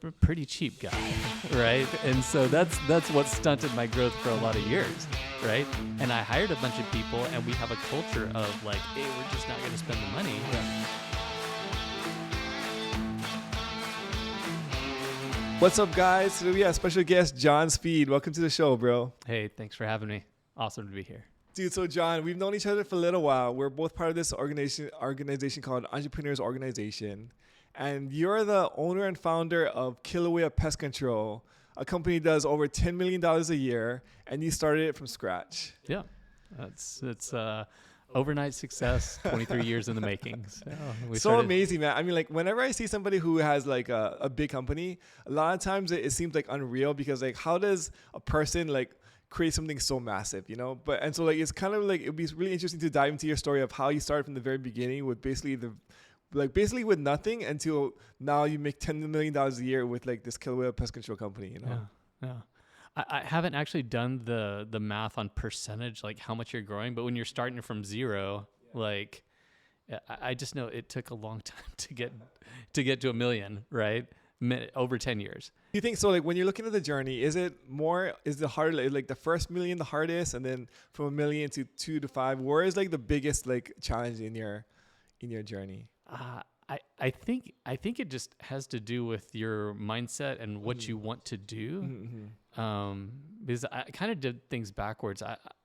pretty cheap guy, right? And so that's what stunted my growth for a lot of years, right? And I hired a bunch of people, and we have a culture of like, hey, we're just not going to spend the money. Yeah. What's up, guys? Today we have special guest John Speed. Welcome to the show, bro. Hey, thanks for having me. Awesome to be here. Dude, so John, we've known each other for a little while. We're both part of this organization called Entrepreneurs Organization. And you're the owner and founder of Kilauea Pest Control, a company that does over $10 million a year, and you started it from scratch. Yeah, it's overnight success, 23 years in the making. So Amazing, man. I mean, like, whenever I see somebody who has like a big company, a lot of times it seems like unreal because like, how does a person like create something so massive, you know? And so like, it's kind of like, it'd be really interesting to dive into your story of how you started from the very beginning with basically with nothing until now you make $10 million a year with like this Kilauea Pest Control company, you know? Yeah. I haven't actually done the math on percentage, like how much you're growing, but when you're starting from zero, like I just know it took a long time to get to $1 million, right? Over 10 years. Do you think so? Like when you're looking at the journey, is the hard, like the first million the hardest, and then from $1 million to 2 to 5, where is like the biggest like challenge in your journey? I think it just has to do with your mindset and what you want to do. Mm-hmm. Because I kind of did things backwards.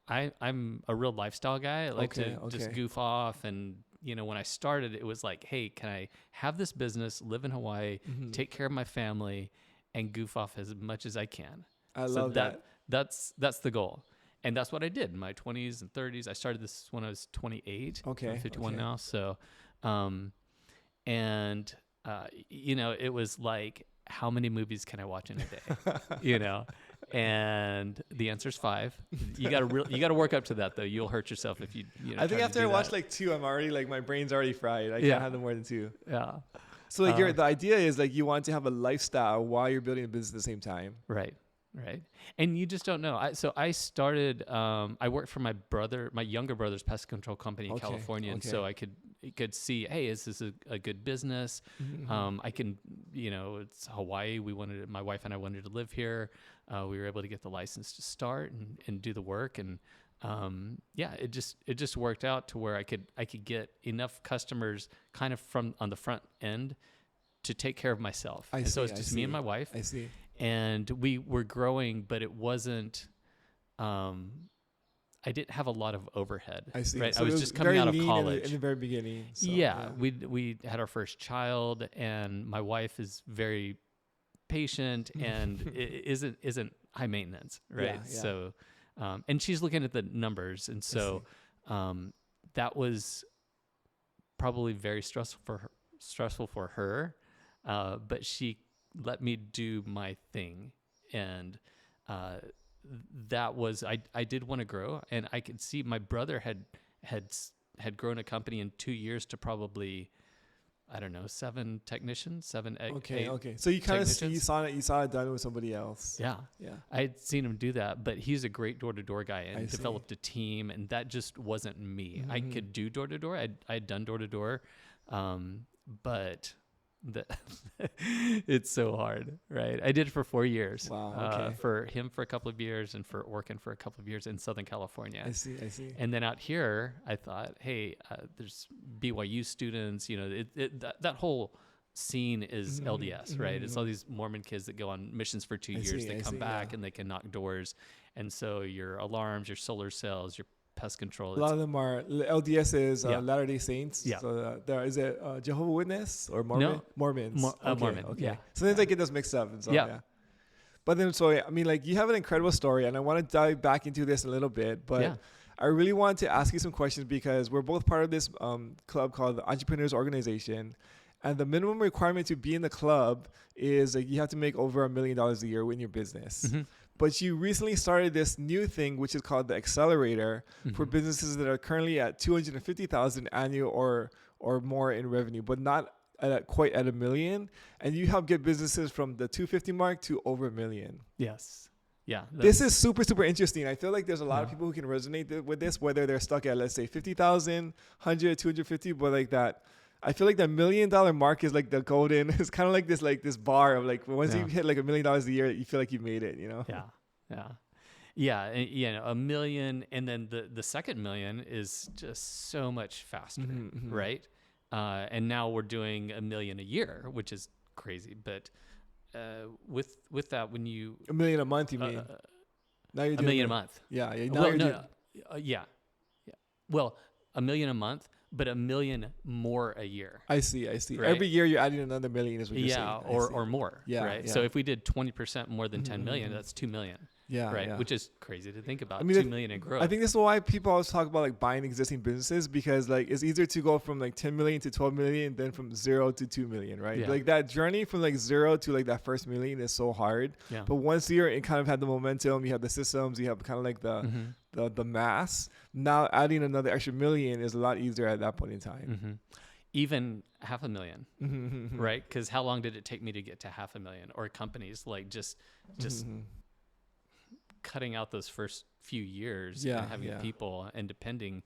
I'm a real lifestyle guy. I like to just goof off. And, you know, when I started, it was like, hey, can I have this business, live in Hawaii, take care of my family, and goof off as much as I can? I love that. That's the goal. And that's what I did in my 20s and 30s. I started this when I was 28. Okay. I'm 51 now. So, you know, it was like, how many movies can I watch in a day? You know, and the answer is 5. You gotta work up to that though. You'll hurt yourself if you know. I think after I watch like 2, I'm already like, my brain's already fried. I can't have them more than 2. Yeah. So like the idea is like, you want to have a lifestyle while you're building a business at the same time. Right. And you just don't know. I started, I worked for my younger brother's pest control company in California. And so I could see, hey, is this a good business? Mm-hmm. I can, you know, it's Hawaii. My wife and I wanted to live here. We were able to get the license to start and do the work. And, it just worked out to where I could get enough customers kind of from on the front end to take care of myself. So it's just me and my wife. I see. And we were growing, but it wasn't, I didn't have a lot of overhead. I see. Right? So I was just coming out of college. In the very beginning. So, we had our first child, and my wife is very patient and isn't high maintenance, right? Yeah. So, and she's looking at the numbers. And so that was probably very stressful for her, but she let me do my thing. And that was, I did want to grow, and I could see my brother had grown a company in 2 years to probably, I don't know, 7 technicians, 8 Okay. So you kind of you saw it done with somebody else. Yeah. I had seen him do that, but he's a great door-to-door guy and developed a team, and that just wasn't me. I could do door-to-door. I had done door-to-door, but it's so hard, right? I did it for 4 years. Wow. For him for a couple of years, and for Orkin for a couple of years in Southern California. I see. And then out here, I thought, hey, there's BYU students. You know, that whole scene is LDS, right? It's all these Mormon kids that go on missions for 2 years. They come back and they can knock doors. And so your alarms, your solar cells, your pest control. A lot of them are LDS is Latter-day Saints. Yeah. So is it Jehovah's Witness or Mormon? No. Mormons. Mormon. Okay. Yeah. Sometimes I get those mixed up. And so, yeah. But then, so I mean, like, you have an incredible story, and I want to dive back into this a little bit. But I really want to ask you some questions because we're both part of this club called the Entrepreneurs Organization. And the minimum requirement to be in the club is like you have to make over $1 million a year in your business. But you recently started this new thing, which is called the Accelerator, for businesses that are currently at $250,000 annual or more in revenue, but not quite at $1 million. And you help get businesses from the 250 mark to over $1 million. Yes. Yeah. This is super, super interesting. I feel like there's a lot of people who can resonate with this, whether they're stuck at, let's say, 50,000, 100, 250, but like that I feel like the $1 million mark is like the golden. It's kind of like this bar of like once you hit like $1 million a year, you feel like you made it. Yeah. And, $1 million, and then the second million is just so much faster, right? And now we're doing $1 million a year, which is crazy. But with that, when you $1 million a month, you mean? Now you're doing $1 million a month. Yeah. Yeah. Well, $1 million a month, but $1 million more a year. I see. Right? Every year you're adding another $1 million is what you're saying. Yeah, or more. Yeah. Right. Yeah. So if we did 20% more than 10 million, that's 2 million. Yeah. Right. Yeah. Which is crazy to think about. I mean, 2 million in growth. I think this is why people always talk about like buying existing businesses, because like it's easier to go from like 10 million to 12 million than from 0 to 2 million, right? Yeah. Like that journey from like 0 to like that first million is so hard. Yeah. But once you're in kind of had the momentum, you have the systems, you have kind of like the mass. Now adding another extra million is a lot easier at that point in time. Even $500,000, right? Because how long did it take me to get to $500,000? Or companies like just cutting out those first few years and having people, and depending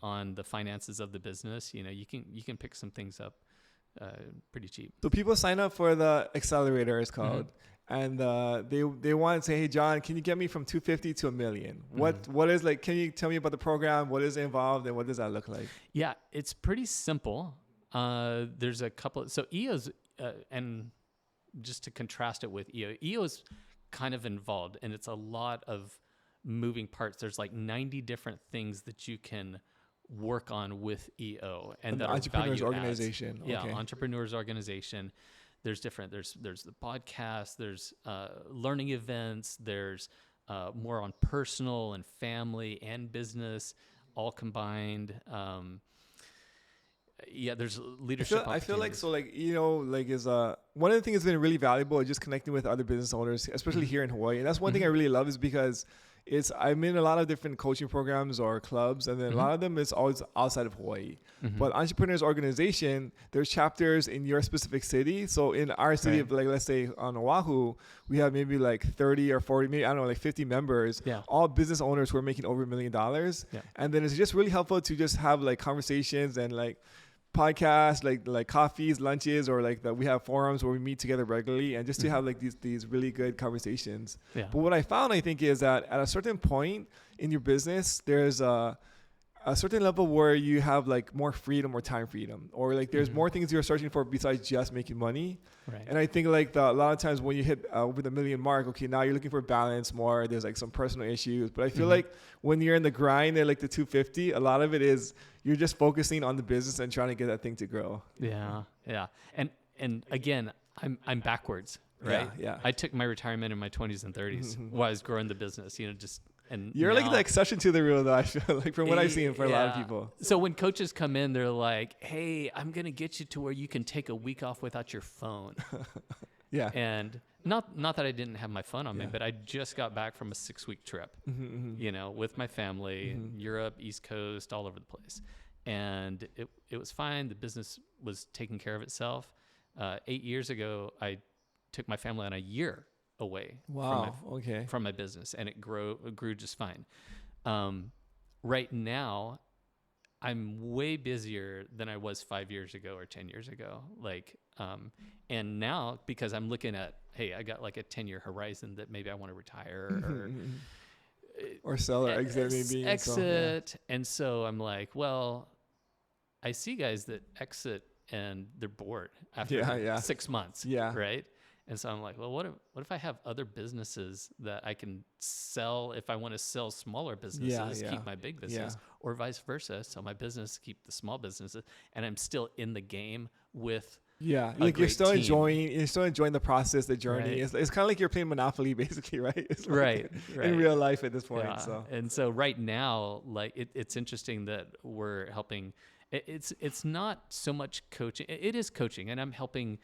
on the finances of the business, you can pick some things up pretty cheap. So people sign up for the accelerator, it's called. And they want to say, hey, John, can you get me from 250 to $1 million? What is like, can you tell me about the program? What is involved and what does that look like? Yeah, it's pretty simple. There's a couple. So EO's, and just to contrast it with EO's kind of involved, and it's a lot of moving parts. There's like 90 different things that you can work on with EO, and that entrepreneurs organization. Okay. Yeah, entrepreneurs organization. There's the podcast, there's learning events, there's more on personal and family and business all combined. There's leadership. I feel like, so like, is one of the things that's been really valuable is just connecting with other business owners, especially here in Hawaii. And that's one thing I really love, is because I'm in a lot of different coaching programs or clubs, and then a lot of them is always outside of Hawaii. But Entrepreneurs Organization, there's chapters in your specific city. So in our city of, like, let's say on Oahu, we have maybe like 30 or 40, maybe, I don't know, like 50 members, all business owners who are making over $1 million. And then it's just really helpful to just have like conversations and like podcasts, like coffees, lunches, or like that we have forums where we meet together regularly, and just to have like these really good conversations. But what I found, I think, is that at a certain point in your business, there's a certain level where you have like more freedom or time freedom, or like there's more things you're searching for besides just making money. And I think like a lot of times when you hit over the $1 million mark, okay, now you're looking for balance more. There's like some personal issues, but I feel like when you're in the grind at like the 250, a lot of it is you're just focusing on the business and trying to get that thing to grow. Yeah. And again, I'm backwards, right? Yeah. I took my retirement in my 20s and 30s while I was growing the business, and you're like the exception to the rule, though, I feel like, from what I've seen for a lot of people. So when coaches come in, they're like, hey, I'm going to get you to where you can take a week off without your phone. And not that I didn't have my phone on me, but I just got back from a 6-week trip, with my family, Europe, East Coast, all over the place. And it was fine. The business was taking care of itself. 8 years ago, I took my family on a year away from my business, and it grew just fine. Right now, I'm way busier than I was 5 years ago or 10 years ago. And now, because I'm looking at, hey, I got like a 10-year horizon that maybe I want to retire or sell or exit maybe. And so I'm like, well, I see guys that exit and they're bored after 6 months. Right. And so I'm like, well, what if I have other businesses that I can sell if I want to sell smaller businesses, keep my big business, or vice versa, sell my business, keep the small businesses, and I'm still in the game with like you're still enjoying the process, the journey. It's kind of like you're playing Monopoly, basically, right? It's like in real life at this point. And so right now, like it's interesting that we're helping. It's not so much coaching. It is coaching, and I'm helping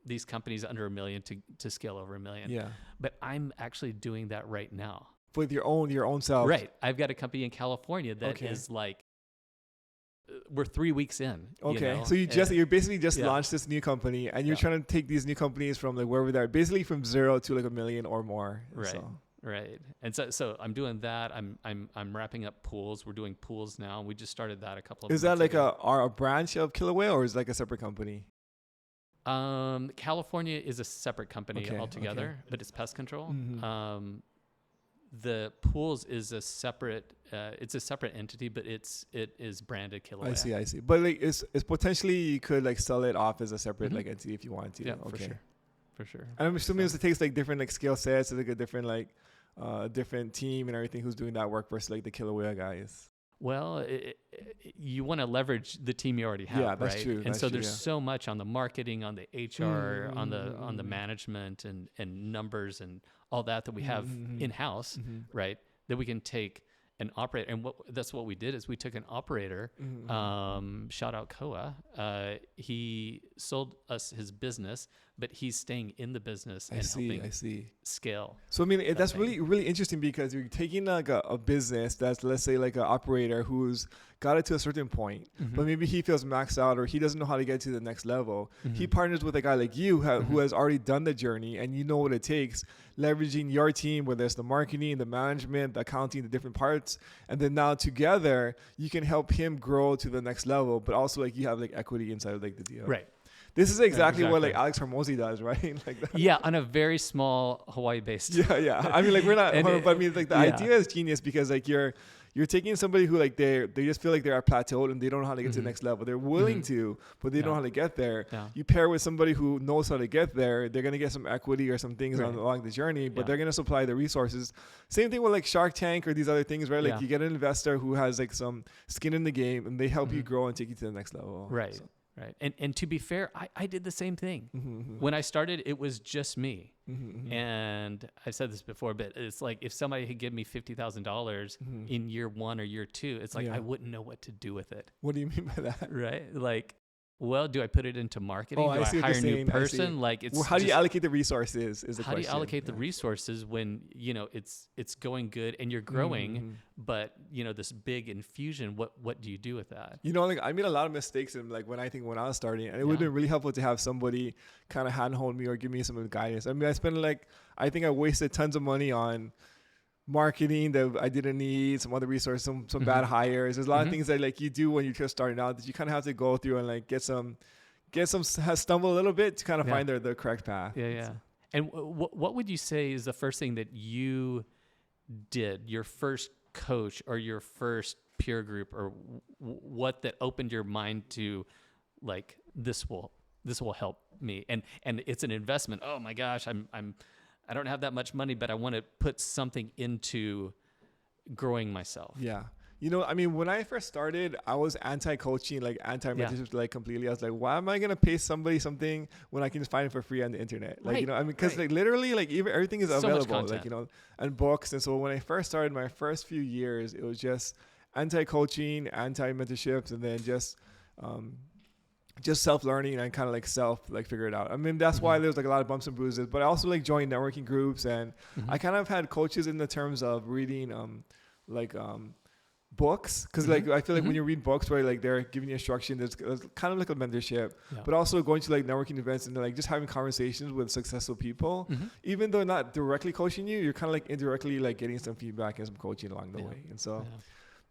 these companies under $1 million to scale over $1 million. But I'm actually doing that right now with your own self. Right. I've got a company in California that is like, we're 3 weeks in. So you're basically just launched this new company, and you're trying to take these new companies from like wherever they're basically from 0 to like $1 million or more. Right. Right. And so I'm doing that. I'm wrapping up pools. We're doing pools now. We just started that a couple of Is that months like ago. a branch of Kilauea, or is it like a separate company? California is a separate company altogether, but it's pest control. The pools is a separate, it's a separate entity, but it is branded Kilauea. I see. But like, it's potentially you could like sell it off as a separate like entity if you want to. Yeah, okay. For sure. And I'm assuming it takes like different like skill sets, like a different like different team and everything who's doing that work versus like the Kilauea guys. Well, you want to leverage the team you already have, yeah, that's right? True. And so there's so much on the marketing, on the HR, on the management and numbers and all that we have in-house, right? That we can take an operator. And that's what we did is we took an operator, shout out Koa. He sold us his business, but he's staying in the business and helping scale. So I mean, that's really, really interesting because you're taking like a business that's, let's say, like an operator who's got it to a certain point, but maybe he feels maxed out or he doesn't know how to get to the next level. He partners with a guy like you who has already done the journey and you know what it takes, leveraging your team, whether it's the marketing, the management, the accounting, the different parts. And then now together you can help him grow to the next level, but also like you have like equity inside of like the deal. Right. This is exactly what like Alex Hormozi does, right? Like that. Yeah, on a very small Hawaii-based. Yeah. I mean, like we're not, but I mean, like the idea is genius because like you're taking somebody who like they just feel like they're at plateau and they don't know how to get to the next level. They're willing to, but they don't know how to get there. Yeah. You pair with somebody who knows how to get there, they're gonna get some equity or some things along the journey, but they're gonna supply the resources. Same thing with like Shark Tank or these other things, right? Like you get an investor who has like some skin in the game and they help you grow and take you to the next level. Right. So. Right. And to be fair, I did the same thing. When I started, it was just me. And I've said this before, but it's like if somebody had given me $50,000 in year 1 or year 2, it's like I wouldn't know what to do with it. What do you mean by that? Right? Like, well, do I put it into marketing? Do I hire a new person? Like, it's how do you allocate the resources? Is the question. How do you allocate the resources when it's going good and you're growing, but this big infusion? What do you do with that? Like I made a lot of mistakes in like when I was starting, and it would have been really helpful to have somebody kind of handhold me or give me some guidance. I mean, I think I wasted tons of money on marketing that I didn't need, some other resources, some bad hires. There's a lot of things that like you do when you're just starting out that you kind of have to go through and like get some stumble a little bit to kind of find the correct path. Yeah. And what would you say is the first thing that you did, your first coach or your first peer group, or what that opened your mind to like this will help me, and it's an investment. Oh my gosh, I don't have that much money, but I want to put something into growing myself. Yeah. I mean, when I first started, I was anti-coaching, like anti-mentorship, like completely. I was like, why am I going to pay somebody something when I can just find it for free on the internet? Like, I mean, because like literally, like even everything is available, like, and books. And so when I first started, my first few years, it was just anti-coaching, anti-mentorships, and then just self-learning and kind of like figure it out. I mean, that's why there's like a lot of bumps and bruises, but I also like joined networking groups, and I kind of had coaches in the terms of reading books, because like I feel like when you read books where like they're giving you instruction, there's kind of like a mentorship, but also going to like networking events and like just having conversations with successful people, even though not directly coaching you, you're kind of like indirectly like getting some feedback and some coaching along the way. And so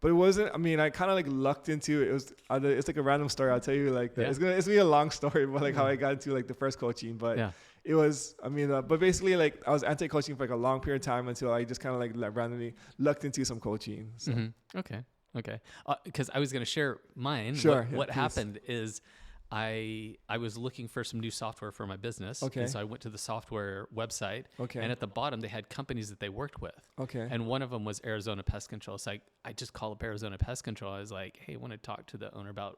but it wasn't, I mean, I kind of like lucked into it. It's like a random story. I'll tell you like that. It's gonna be a long story, but like how I got into like the first coaching, but it was, I mean, but basically like I was anti-coaching for like a long period of time until I just kind of like randomly lucked into some coaching. So. Okay. Because I was going to share mine. Sure. What happened is I was looking for some new software for my business. Okay. And so I went to the software website. Okay. And at the bottom, they had companies that they worked with. Okay. And one of them was Arizona Pest Control. So I just called up Arizona Pest Control. I was like, hey, I want to talk to the owner about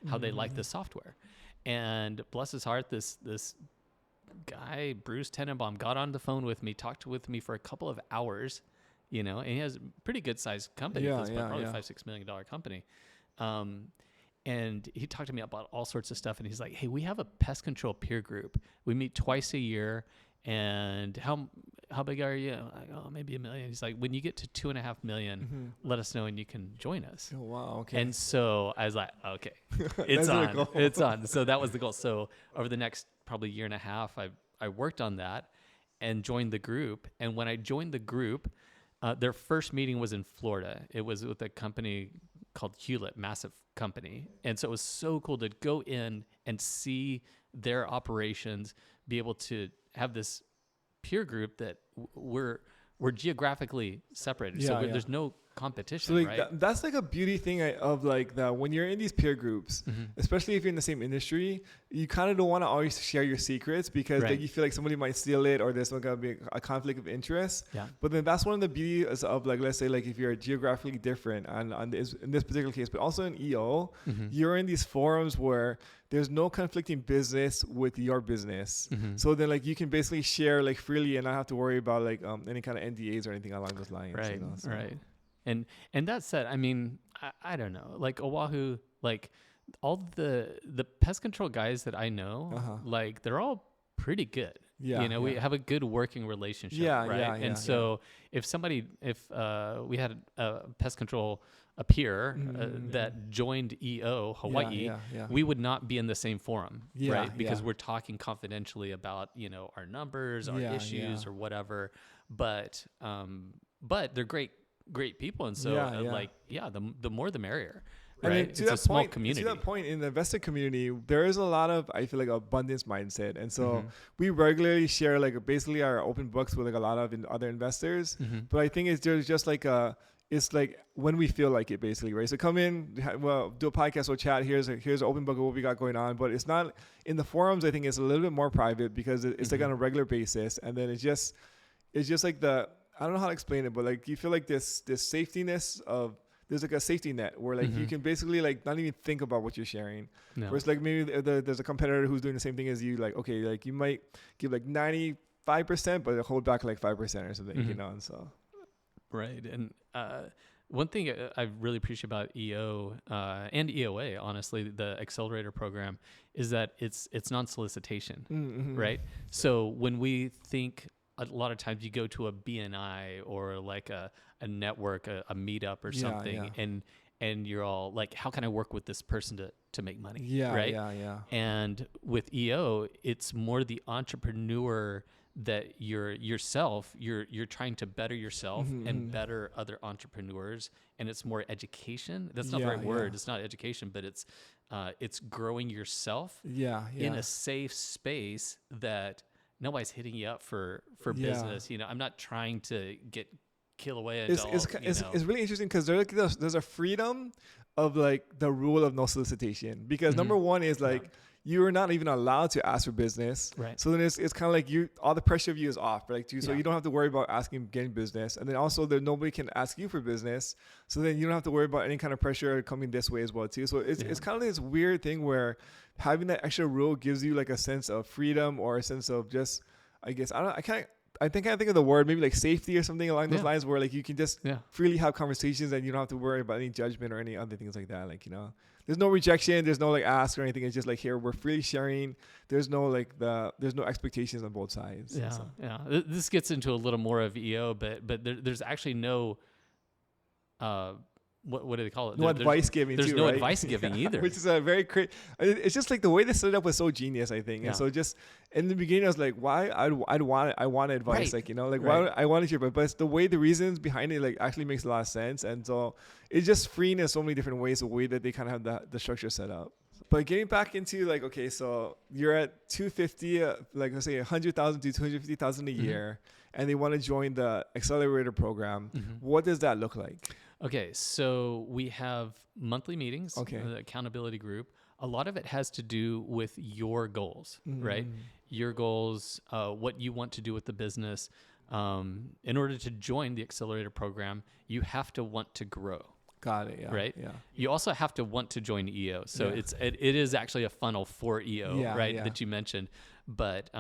how they like the software. And bless his heart, this guy, Bruce Tenenbaum, got on the phone with me, talked with me for a couple of hours, and he has a pretty good sized company. Probably $5-6 million company. And he talked to me about all sorts of stuff. And he's like, hey, we have a pest control peer group. We meet twice a year. And how big are you? I'm like, oh, maybe $1 million. He's like, when you get to 2.5 million, let us know and you can join us. Oh, wow. Okay. And so I was like, okay, it's on. It's on. So that was the goal. So over the next probably year and a half, I worked on that. and joined the group. And when I joined the group, their first meeting was in Florida. It was with a company called Hewlett, massive company. And so it was so cool to go in and see their operations, be able to have this peer group that we're geographically separated. So there's no competition, so like right? that's like a beauty thing of like that when you're in these peer groups, especially if you're in the same industry, you kind of don't want to always share your secrets because like you feel like somebody might steal it or there's going to be a conflict of interest. But then that's one of the beauties of like, let's say like if you're geographically different and in this particular case, but also in EO, you're in these forums where there's no conflicting business with your business. So then like you can basically share like freely and not have to worry about like any kind of NDAs or anything along those lines. Right, you know, so. right. And that said, I mean, I don't know, like Oahu, like all the pest control guys that I know, like they're all pretty good. We have a good working relationship, right? And so if we had a pest control a peer that joined EO Hawaii, we would not be in the same forum, right? Because we're talking confidentially about, our numbers, our issues or whatever, but they're great people. And so the more the merrier. Right. I mean, it's a small community. To that point, in the investor community, there is a lot of, I feel like, abundance mindset. And so we regularly share like basically our open books with like a lot of other investors. But I think there's just like it's like when we feel like it basically, right? So come in, do a podcast or chat. Here's an open book of what we got going on. But it's not in the forums. I think it's a little bit more private because it's like on a regular basis. And then it's just like I don't know how to explain it, but like you feel like this safetyness of, there's like a safety net where like you can basically like not even think about what you're sharing. No. Whereas like maybe there's a competitor who's doing the same thing as you, like, okay, like you might give like 95%, but hold back like 5% or something, and so. Right. And one thing I really appreciate about EO and EOA, honestly, the Accelerator program, is that it's non-solicitation, right? So when we think, a lot of times you go to a BNI or like a network, a meetup or something, and you're all like, how can I work with this person to make money? Right? And with EO, it's more the entrepreneur that you're trying to better yourself and better other entrepreneurs, and it's more education. That's not the right word. It's not education, but it's growing yourself in a safe space that nobody's hitting you up for business. I'm not trying to get Kilauea. It's really interesting because there's a freedom of like the rule of no solicitation, because number one is like you're not even allowed to ask for business. Right. So then it's kind of like all the pressure of you is off, right? So you don't have to worry about getting business. And then also nobody can ask you for business. So then you don't have to worry about any kind of pressure coming this way as well too. So it's kind of this weird thing where having that extra rule gives you like a sense of freedom or a sense of just, I guess, I think of the word maybe like safety or something along those lines, where like you can just freely have conversations and you don't have to worry about any judgment or any other things like that. Like, there's no rejection, there's no like ask or anything. It's just like, here, we're freely sharing. There's no there's no expectations on both sides. This gets into a little more of EO, but there's actually no, what do they call it? No advice giving. There's too, no right? advice giving either. Which is a very it's just like the way they set it up was so genius, I think. And so just in the beginning, I was like, why I want advice, right. like, why I want to hear, but it's the way, the reasons behind it like actually makes a lot of sense. And so it's just freeing in so many different ways, the way that they kind of have the structure set up. But getting back into like, okay, so you're at 250, like let's say 100,000 to 250,000 a year, and they want to join the Accelerator program. What does that look like? Okay, so we have monthly meetings, the accountability group. A lot of it has to do with your goals, right? Your goals, what you want to do with the business. In order to join the Accelerator program, you have to want to grow. Got it. Yeah. Right. Yeah. You also have to want to join EO. So it is actually a funnel for EO, right? Yeah. That you mentioned, but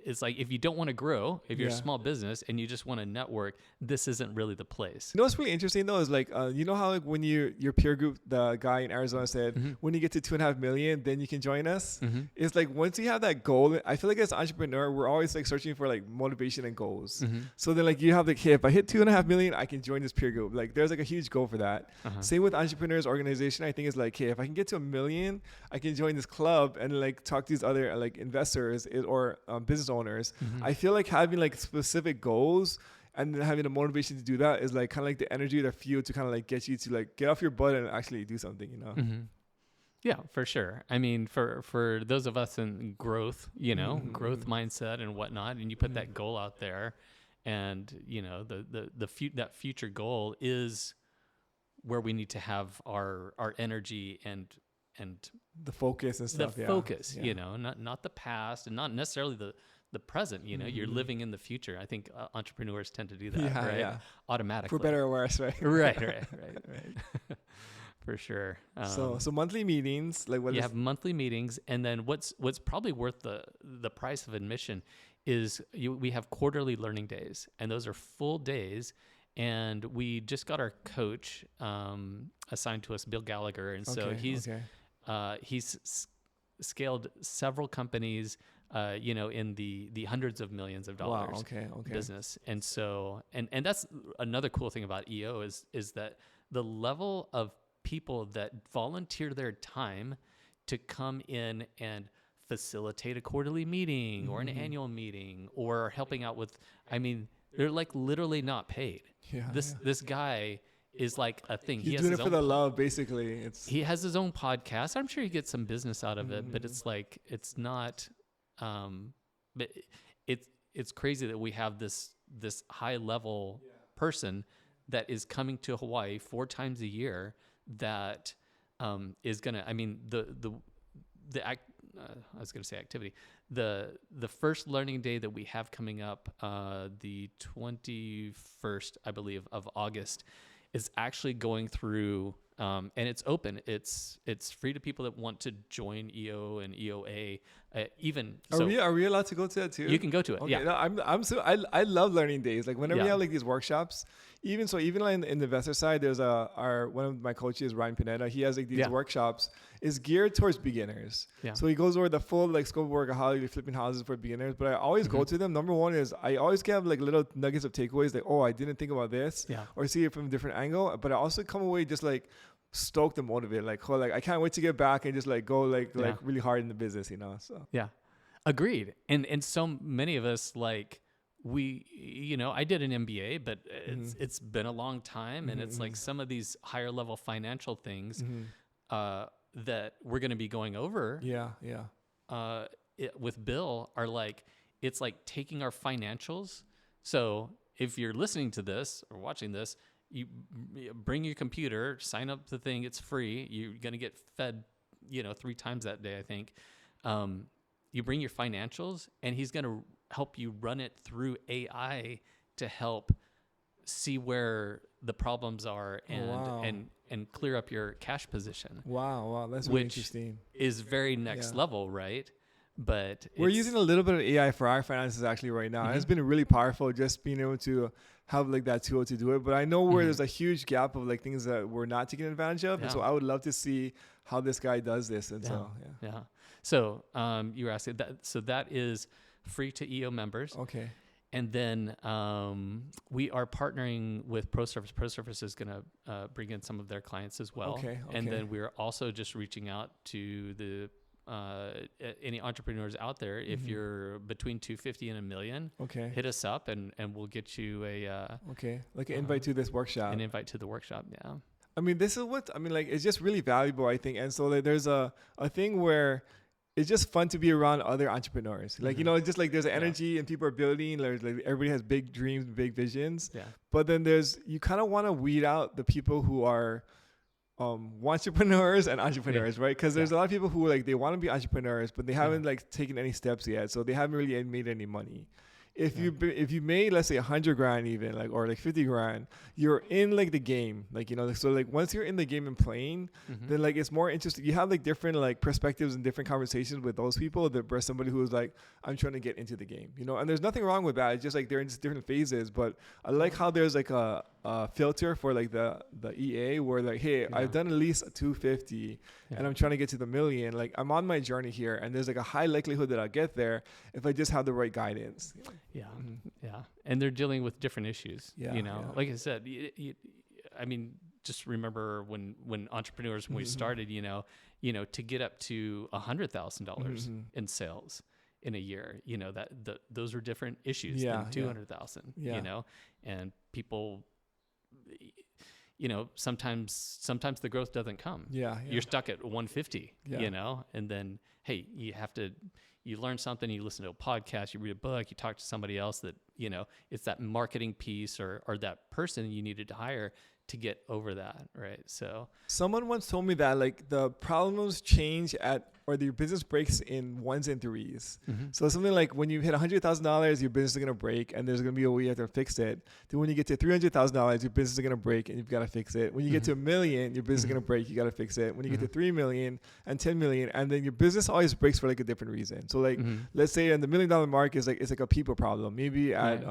it's like, if you don't want to grow, if you're a small business and you just want to network, this isn't really the place. You know what's really interesting though is like, you know how like when your peer group, the guy in Arizona said, when you get to 2.5 million, then you can join us. It's like, once you have that goal, I feel like as an entrepreneur, we're always like searching for like motivation and goals. So then like you have like, hey, if I hit 2.5 million, I can join this peer group. Like there's like a huge goal for that. Same with entrepreneurs organization. I think it's like, hey, if I can get to 1 million, I can join this club and like talk to these other like investors or business owners, I feel like having like specific goals and then having the motivation to do that is like kind of like the energy, the fuel to kind of like get you to like get off your butt and actually do something, you know? Yeah, for sure. I mean, for those of us in growth, you know, growth mindset and whatnot, and you put that goal out there, and you know, that future goal is where we need to have our energy and the focus and stuff. The focus, you know, not the past and not necessarily the present. You know, you're living in the future. I think entrepreneurs tend to do that, right? Yeah. Automatically, for better or worse, right? right. For sure. So monthly meetings, like what? You have monthly meetings, and then what's probably worth the price of admission is we have quarterly learning days, and those are full days. And we just got our coach assigned to us, Bill Gallagher, and so he's scaled several companies, you know, in the hundreds of millions of dollars business. And so and that's another cool thing about EO is that the level of people that volunteer their time to come in and facilitate a quarterly meeting or an annual meeting or helping out with, I mean, they're like literally not paid. This guy is like a thing. He's doing it for the love, basically. He has his own podcast. I'm sure he gets some business out of it, but it's like, it's not, but it's crazy that we have this high level person that is coming to Hawaii 4 times a year that is gonna, I mean, I was gonna say activity. The first learning day that we have coming up, the 21st, I believe, of August, is actually going through, and it's open. It's free to people that want to join EO and EOA. Are we allowed to go to that too? You can go to it. Okay. Yeah. No, I love learning days. Like whenever we have like these workshops, even like in the investor side, there's one of my coaches, Ryan Pineda. He has like these workshops is geared towards beginners. Yeah. So he goes over the full like scope of work of how you're flipping houses for beginners. But I always go to them. Number one is I always get like little nuggets of takeaways, like, oh, I didn't think about this, or see it from a different angle. But I also come away just like stoked and motivated, like, oh, like I can't wait to get back and just like go like really hard in the business, you know. So agreed. And so many of us, like, we, you know, I did an MBA, but it's been a long time, and it's like some of these higher level financial things that we're going to be going over with Bill are like, it's like taking our financials. So if you're listening to this or watching this, you bring your computer, sign up the thing, it's free. You're going to get fed, you know, 3 times that day, I think. You bring your financials, and he's going to help you run it through AI to help see where the problems are and clear up your cash position. Wow, that's really interesting. Is very next level, right? But we're using a little bit of AI for our finances actually right now. And it's been really powerful just being able to have like that tool to do it. But I know where there's a huge gap of like things that we're not taking advantage of. And so I would love to see how this guy does this. And So you were asking that. So that is free to EO members. Okay. And then we are partnering with ProService. ProService is going to bring in some of their clients as well. Okay. And then we're also just reaching out to the any entrepreneurs out there. If you're between 250 and $1 million, hit us up and we'll get you like an invite to this workshop. An invite to the workshop. Yeah. I mean, this is like it's just really valuable, I think. And so like, there's a thing where it's just fun to be around other entrepreneurs. Like, you know, it's just like there's energy and people are building, like everybody has big dreams, big visions. Yeah. But then you kind of want to weed out the people who are entrepreneurs and entrepreneurs, right? Because there's a lot of people who like they want to be entrepreneurs, but they haven't like taken any steps yet, so they haven't really made any money. If you made, let's say, $100,000 even, like, or like $50,000, you're in like the game, like, you know. So like once you're in the game and playing, then like it's more interesting. You have like different like perspectives and different conversations with those people that versus somebody who's like, I'm trying to get into the game, you know. And there's nothing wrong with that. It's just like they're in just different phases. But I like how there's like a filter for like the EA where like, hey, I've done at least 250 and I'm trying to get to the $1 million. Like I'm on my journey here, and there's like a high likelihood that I'll get there if I just have the right guidance. Yeah. And they're dealing with different issues, you know, like I said, I mean, just remember when entrepreneurs, when we started, you know, to get up to $100,000 in sales in a year, those are different issues than 200,000, and people, sometimes the growth doesn't come. You're stuck at 150, and then, hey, you learn something, you listen to a podcast, you read a book, you talk to somebody else that, it's that marketing piece or that person you needed to hire to get over that, right? So someone once told me that like the problems change or your business breaks in ones and threes. So something like when you hit $100,000, your business is going to break and there's going to be a way you have to fix it. Then when you get to $300,000, your business is going to break and you've got to fix it. When you get to $1 million, your business is going to break, you got to fix it. When you get to 3 million and 10 million, and then your business always breaks for like a different reason. So like, let's say in the $1 million mark is like, it's like a people problem. Maybe at,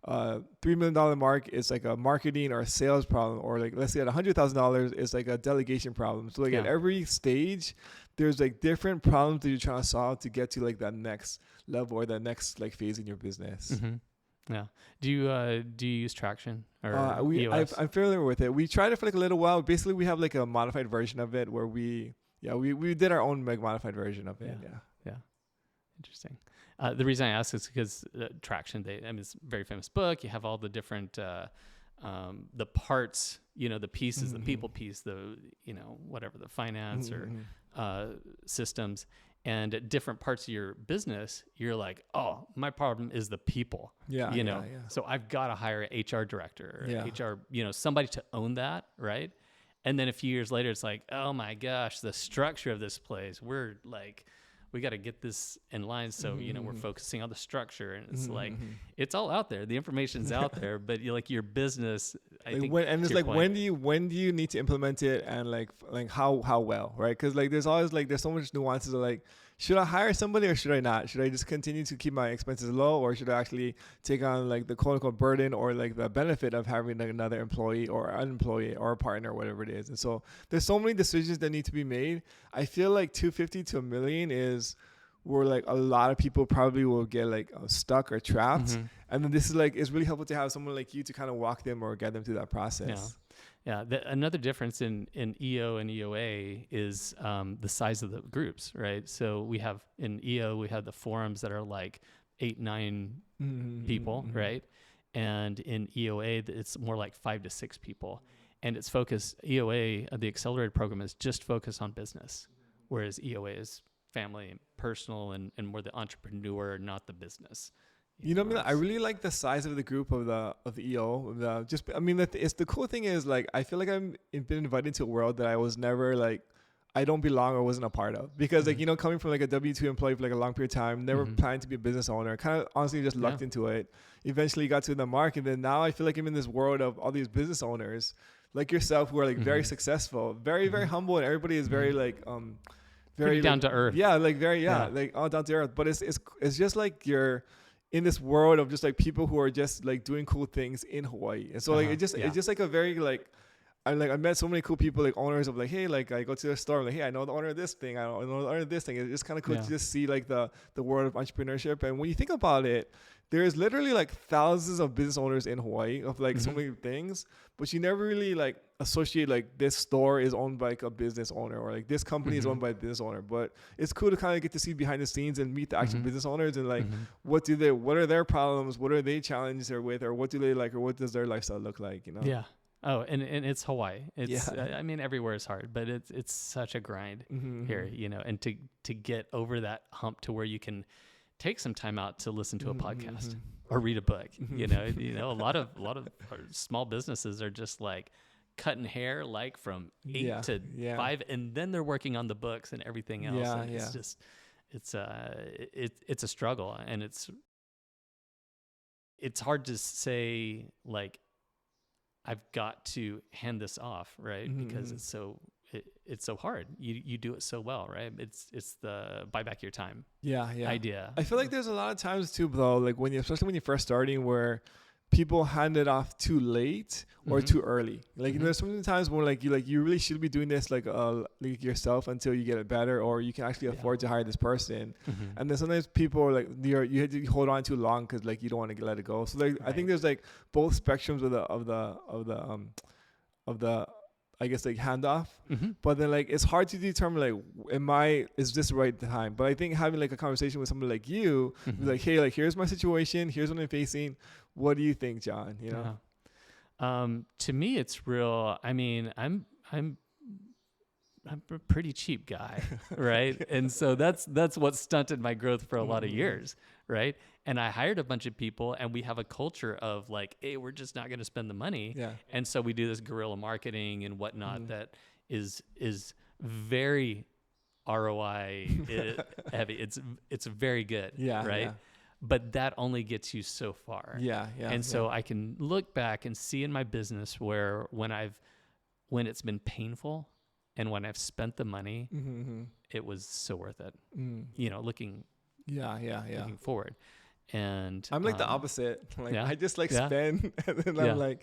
$3 million mark is like a marketing or a sales problem, or like let's say at $100,000 is like a delegation problem. So like at every stage there's like different problems that you're trying to solve to get to like that next level or that next like phase in your business. Do you use Traction or EOS? I'm familiar with it. We tried it for like a little while. Basically we have like a modified version of it where we did our own like modified version of it. Interesting. The reason I ask is because Traction, it's a very famous book. You have all the different, the parts, the pieces, the people piece, the, whatever, the finance or systems. And at different parts of your business, you're like, oh, my problem is the people. So I've got to hire an HR director or HR, somebody to own that, right? And then a few years later, it's like, oh my gosh, the structure of this place, we got to get this in line. So, we're focusing on the structure, and it's it's all out there. The information's out there, but your business, when do you need to implement it, and like how well, right? Cause like, there's always there's so much nuances of like, should I hire somebody or should I not? Should I just continue to keep my expenses low, or should I actually take on like the quote unquote burden or like the benefit of having like another employee or an employee or a partner or whatever it is? And so there's so many decisions that need to be made. I feel like 250 to $1 million is where like a lot of people probably will get like stuck or trapped. And then this is like, it's really helpful to have someone like you to kind of walk them or get them through that process. Another difference in EO and EOA is the size of the groups, right? So we have in EO, we have the forums that are like 8-9 people, right? And in EOA, it's more like 5 to 6 people. And it's focused, EOA, the Accelerator program is just focused on business, whereas EOA is family and personal and more the entrepreneur, not the business. I really like the size of the group of the EO. It's the cool thing is like, I feel like I've been invited to a world that I was never like, I don't belong or wasn't a part of, because like, coming from like a W-2 employee for like a long period of time, never planned to be a business owner, kind of honestly just lucked into it, eventually got to the market. And then now I feel like I'm in this world of all these business owners like yourself who are like very successful, very, very humble. And everybody is very like, very down to earth. Like all down to earth. But it's just like you're in this world of just like people who are just like doing cool things in Hawaii. And so like it's just like a very like I met so many cool people, like owners of like, hey, like I go to the store, I'm like, hey, I know the owner of this thing, I know the owner of this thing. It's just kind of cool to just see like the world of entrepreneurship. And when you think about it, there's literally like thousands of business owners in Hawaii of like so many things, but you never really like associate like this store is owned by like a business owner, or like this company is owned by a business owner. But it's cool to kind of get to see behind the scenes and meet the actual business owners and like what are their problems, what are they challenges with, or what do they like, or what does their lifestyle look like, Yeah. Oh, and it's Hawaii. It's I mean, everywhere is hard, but it's such a grind here, and to get over that hump to where you can take some time out to listen to a podcast or read a book. A lot of small businesses are just like cutting hair like from 8 to 5, and then they're working on the books and everything else. It's just it's a struggle, and it's hard to say like I've got to hand this off, right? Because it's so hard. You do it so well, right? It's the buy back your time idea. I feel like there's a lot of times too, though, like especially when you're first starting, where people hand it off too late or too early. Like there's so many times where like you really should be doing this like yourself until you get it better, or you can actually afford to hire this person. And then sometimes people are like you had to hold on too long because like you don't want to let it go. So like I think there's like both spectrums of the I guess like handoff, Mm-hmm. but then like it's hard to determine like, is this the right time? But I think having like a conversation with somebody like you, Mm-hmm. like, hey, like here's my situation, here's what I'm facing. What do you think, John? You know? To me, it's real. I mean, I'm a pretty cheap guy, right? And so that's what stunted my growth for a lot of years, right? And I hired a bunch of people, and we have a culture of like, hey, we're just not going to spend the money. Yeah. And so we do this guerrilla marketing and whatnot that is very ROI heavy. It's very good, Yeah. right? Yeah. But that only gets you so far. Yeah. Yeah. And so I can look back and see in my business where when it's been painful and when I've spent the money, it was so worth it. You know, looking forward. And I'm like the opposite. Like yeah? I just like Yeah? spend, and then Yeah. I'm like,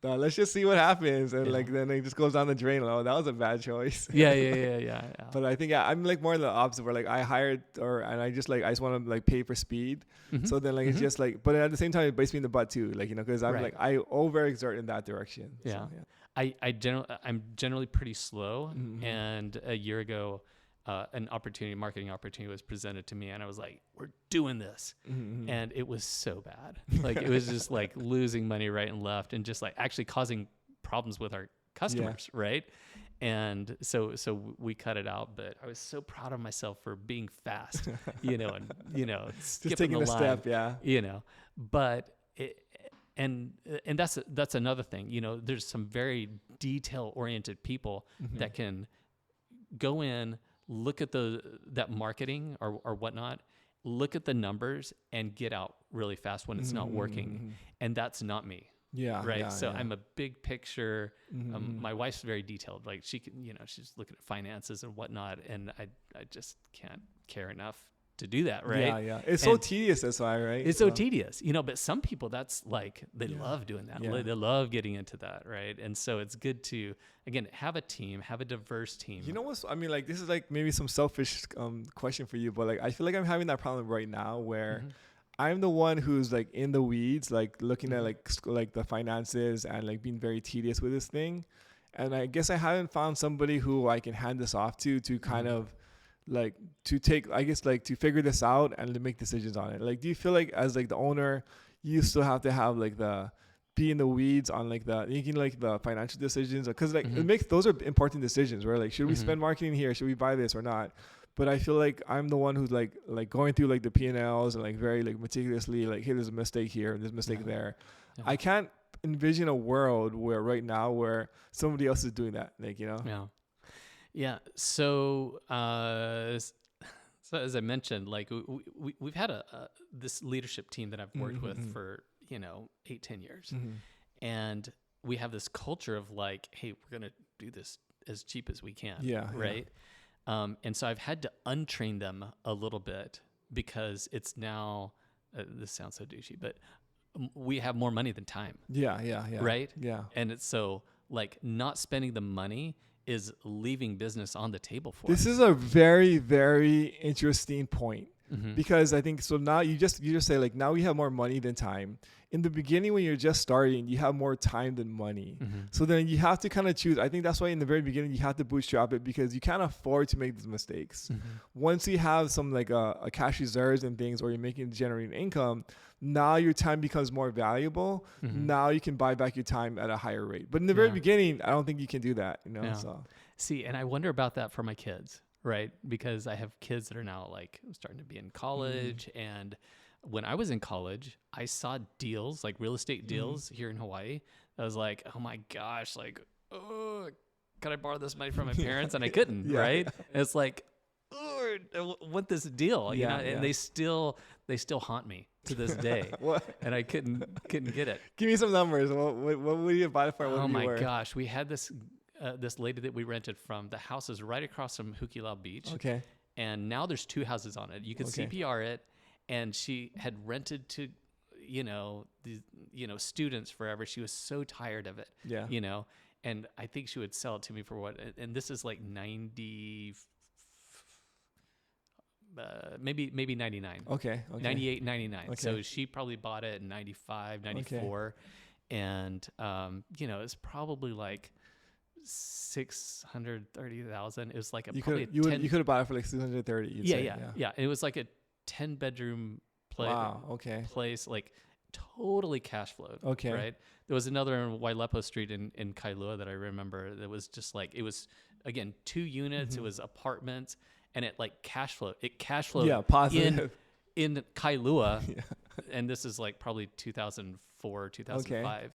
let's just see what happens, and like then it just goes down the drain. Oh, that was a bad choice. Yeah. But I think I'm like more the opposite, where like I hired and I just want to like pay for speed. So then like it's just like, but at the same time it bites me in the butt too, like, you know, because I'm Right. like I overexert in that direction. Yeah. So, I'm generally pretty slow. And a year ago, an marketing opportunity was presented to me, and I was like, we're doing this. And it was so bad. Like it was just like losing money right and left, and just like actually causing problems with our customers. Right. And so we cut it out, but I was so proud of myself for being fast, you know, and, you know, just taking a step. Yeah. You know, but and that's another thing, you know, there's some very detail oriented people that can go in, look at that marketing or whatnot, look at the numbers and get out really fast when it's not working. And that's not me. Yeah. Right. Yeah, So yeah. I'm a big picture. My wife's very detailed. Like she can, you know, she's looking at finances and whatnot. And I just can't care enough to do that. Right. Yeah. Yeah. It's so tedious. That's why, right? It's so tedious, you know, but some people that's like, they love doing that. Yeah. They love getting into that. Right. And so it's good to, again, have a team, have a diverse team. You know what? I mean, like, this is like maybe some selfish question for you, but like, I feel like I'm having that problem right now where I'm the one who's like in the weeds, like looking at like the finances and like being very tedious with this thing. And I guess I haven't found somebody who I can hand this off to kind of like to take, I guess, like to figure this out and to make decisions on it. Like, do you feel like as like the owner, you still have to have like be in the weeds on like making like the financial decisions? Because like those are important decisions, where like, should we spend marketing here? Should we buy this or not? But I feel like I'm the one who's like going through like the P&Ls and like very like meticulously like, hey, there's a mistake here and there's a mistake there. Yeah. I can't envision a world where right now where somebody else is doing that, like, you know? Yeah. So as I mentioned, like we've had this leadership team that I've worked with for, you know, 8-10 years. And we have this culture of like, hey, we're going to do this as cheap as we can. Yeah. Right. Yeah. And so I've had to untrain them a little bit because it's now, this sounds so douchey, but we have more money than time. Yeah. Right? Yeah. And it's so like not spending the money is leaving business on the table for us. This is a very, very interesting point. Because I think so now you just say like, now we have more money than time. In the beginning, when you're just starting, you have more time than money. So then you have to kind of choose. I think that's why in the very beginning, you have to bootstrap it because you can't afford to make these mistakes. Once you have some like a cash reserves and things, or you're generating income, now your time becomes more valuable. Now you can buy back your time at a higher rate. But in the very beginning, I don't think you can do that, you know? Yeah. So. See, and I wonder about that for my kids, right? Because I have kids that are now like starting to be in college. And when I was in college, I saw deals, like real estate deals here in Hawaii. I was like, oh my gosh, like, oh, could I borrow this money from my parents? And I couldn't, right? And it's like, oh, I want this deal, you know? And they still haunt me to this day. And I couldn't get it. Give me some numbers. What would you buy it for? Oh my gosh. We had this lady that we rented from. The house is right across from Kilauea Beach. Okay. And now there's 2 houses on it. You could CPR it. And she had rented to, you know, students forever. She was so tired of it. Yeah. You know, and I think she would sell it to me for what? And this is like 90, maybe 99. Okay. 98, 99. Okay. So she probably bought it in 95, 94. Okay. And, you know, it's probably like $630,000. It was like you could have bought it for like 630. Yeah. It was like a 10-bedroom place, like totally cash flowed. Okay. Right. There was another on Wailepo Street in Kailua that I remember that was just like, it was again 2 units. It was apartments, and it like cash flowed. It cash flowed. Yeah, positive. In Kailua, and this is like probably 2004, 2005. Okay.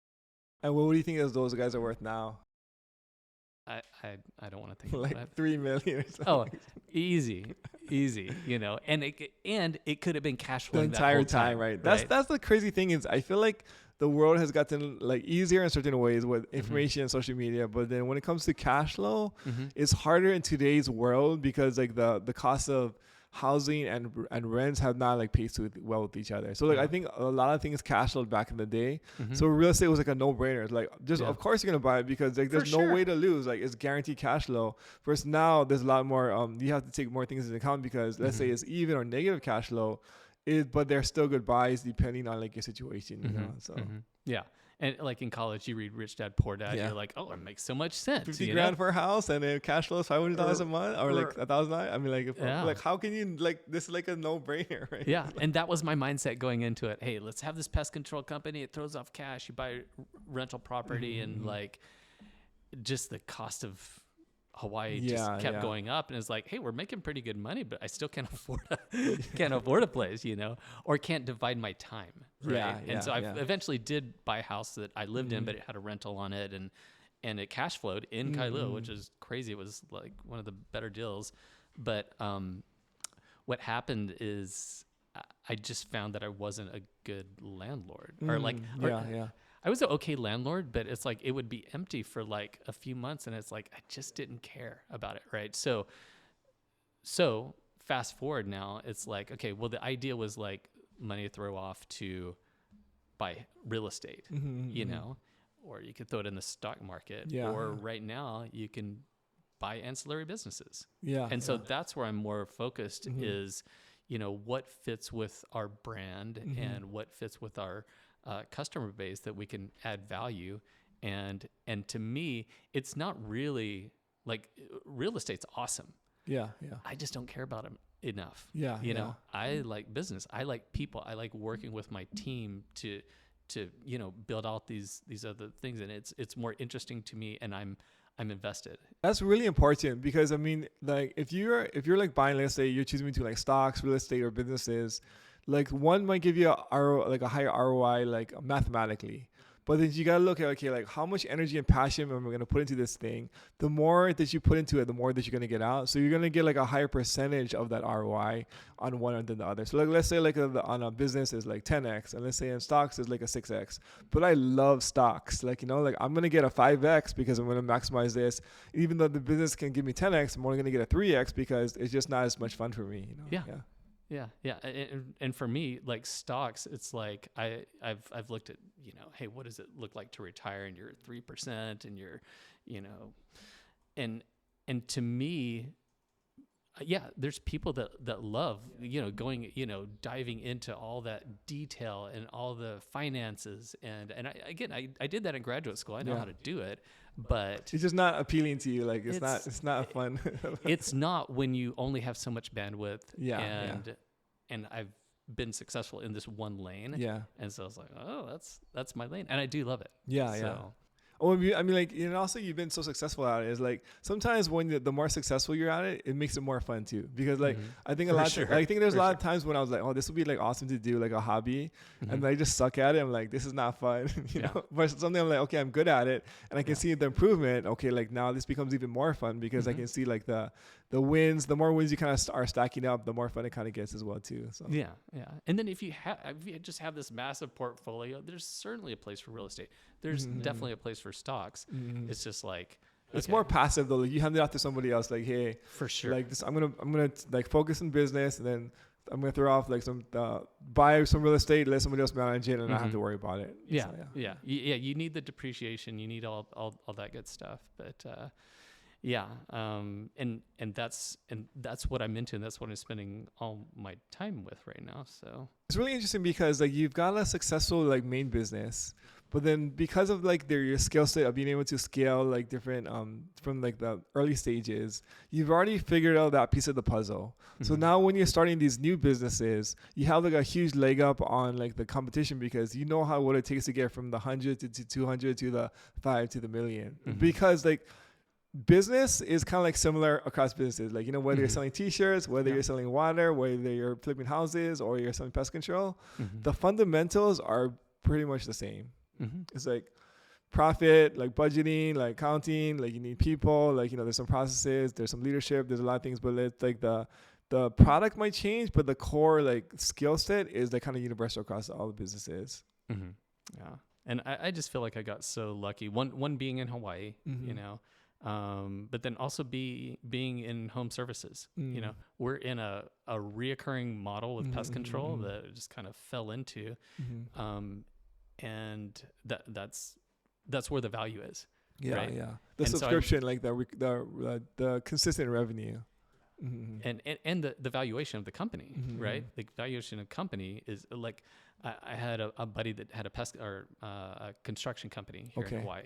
And what do you think those guys are worth now? I don't want to think like about that. 3 million or something. Oh, easy, you know, and it could have been cash flowing the entire time, right? That's the crazy thing is I feel like the world has gotten like easier in certain ways with information and social media, but then when it comes to cash flow, it's harder in today's world because like the cost of housing and rents have not like paced well with each other. So like I think a lot of things cash flowed back in the day. So real estate was like a no-brainer. It's like just of course you're gonna buy it because like there's no way to lose. Like it's guaranteed cash flow. First now there's a lot more. You have to take more things into account because let's say it's even or negative cash flow, but they're still good buys depending on like your situation. You know. So yeah. And like in college, you read Rich Dad Poor Dad. You're like, oh, it makes so much sense. 50 grand for a house, and then cash flow is $500 a month, or like $1,000. I mean, like how can you like this is like a no brainer, right? Yeah, and that was my mindset going into it. Hey, let's have this pest control company. It throws off cash. You buy rental property, and like just the cost of Hawaii just kept going up, and it's like, hey, we're making pretty good money, but I still can't afford a place, you know, or can't divide my time. Right. And so I eventually did buy a house that I lived in, but it had a rental on it, and it cash flowed in Kailua, which is crazy. It was like one of the better deals. But what happened is I just found that I wasn't a good landlord, I was an okay landlord, but it's like it would be empty for like a few months, and it's like I just didn't care about it, right? So fast forward now, it's like, okay, well, the idea was like money to throw off to buy real estate, you know, or you could throw it in the stock market, or right now you can buy ancillary businesses. And so that's where I'm more focused is, you know, what fits with our brand and what fits with our customer base that we can add value. And to me, it's not really like real estate's awesome. I just don't care about them enough. You know, I like business. I like people. I like working with my team to you know, build out these other things, and it's more interesting to me, and I'm invested. That's really important because I mean, like if you're like buying, let's say you're choosing between like stocks, real estate, or businesses, like one might give you a higher ROI like mathematically, but then you gotta look at, okay, like how much energy and passion am I gonna put into this thing? The more that you put into it, the more that you're gonna get out. So you're gonna get like a higher percentage of that ROI on one than the other. So like let's say like on a business is like 10x, and let's say in stocks is like a 6x. But I love stocks. Like, you know, like I'm gonna get a 5x because I'm gonna maximize this. Even though the business can give me 10x, I'm only gonna get a 3x because it's just not as much fun for me. You know? Yeah. And for me, like stocks, it's like I've looked at, you know, hey, what does it look like to retire and you're 3% and you're, you know, and to me, there's people that love, you know, going, you know, diving into all that detail and all the finances. And I did that in graduate school. I know how to do it, but it's just not appealing to you. Like it's not fun. It's not when you only have so much bandwidth. And I've been successful in this one lane. And so I was like, oh, that's my lane. And I do love it. Oh, I mean, like, and also you've been so successful at it. It's like sometimes when the more successful you're at it, it makes it more fun too. Because like I think I think there's a lot of times when I was like, oh, this would be like awesome to do like a hobby, and I just suck at it. I'm like, this is not fun, you know. But something I'm like, okay, I'm good at it, and I can see the improvement. Okay, like now this becomes even more fun because I can see like the wins. The more wins you kind of are stacking up, the more fun it kind of gets as well too. So And then if you just have this massive portfolio, there's certainly a place for real estate. There's definitely a place for stocks. It's just like it's more passive though. Like you hand it off to somebody else. Like, hey, for sure. Like this, I'm gonna like focus on business, and then I'm gonna throw off like some buy some real estate, let somebody else manage it, and not have to worry about it. You need the depreciation. You need all that good stuff. But Yeah. And that's what I'm into, and that's what I'm spending all my time with right now. So it's really interesting because like you've got a successful like main business, but then because of like your skill set of being able to scale like different from like the early stages, you've already figured out that piece of the puzzle. So now when you're starting these new businesses, you have like a huge leg up on like the competition because you know what it takes to get from the 100 to 200 to the 5 to the million. Because like business is kind of like similar across businesses. Like, you know, whether you're selling t-shirts, whether you're selling water, whether you're flipping houses or you're selling pest control, the fundamentals are pretty much the same. It's like profit, like budgeting, like counting, like you need people, like, you know, there's some processes, there's some leadership, there's a lot of things, but it's like the product might change, but the core like skill set is like kind of universal across all the businesses. Yeah. And I just feel like I got so lucky. One being in Hawaii, you know, but then also being in home services. You know, we're in a reoccurring model with pest control that I just kind of fell into. And that's where the value is. Yeah, right? yeah. The subscription, like the consistent revenue. And the valuation of the company, right? The valuation of the company is like, I had a buddy that had a construction company here in Hawaii.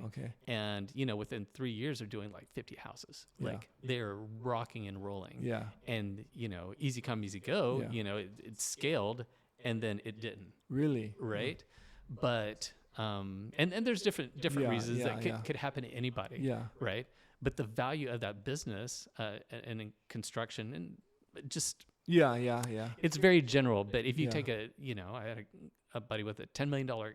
And, you know, within 3 years, they're doing like 50 houses. Like they're rocking and rolling. Yeah. And, you know, easy come, easy go, you know, it scaled and then it didn't. Really? Right. But, and there's different reasons that could happen to anybody. Yeah. Right. But the value of that business, and in construction and just, it's very general. But if you take I had a buddy with a $10 million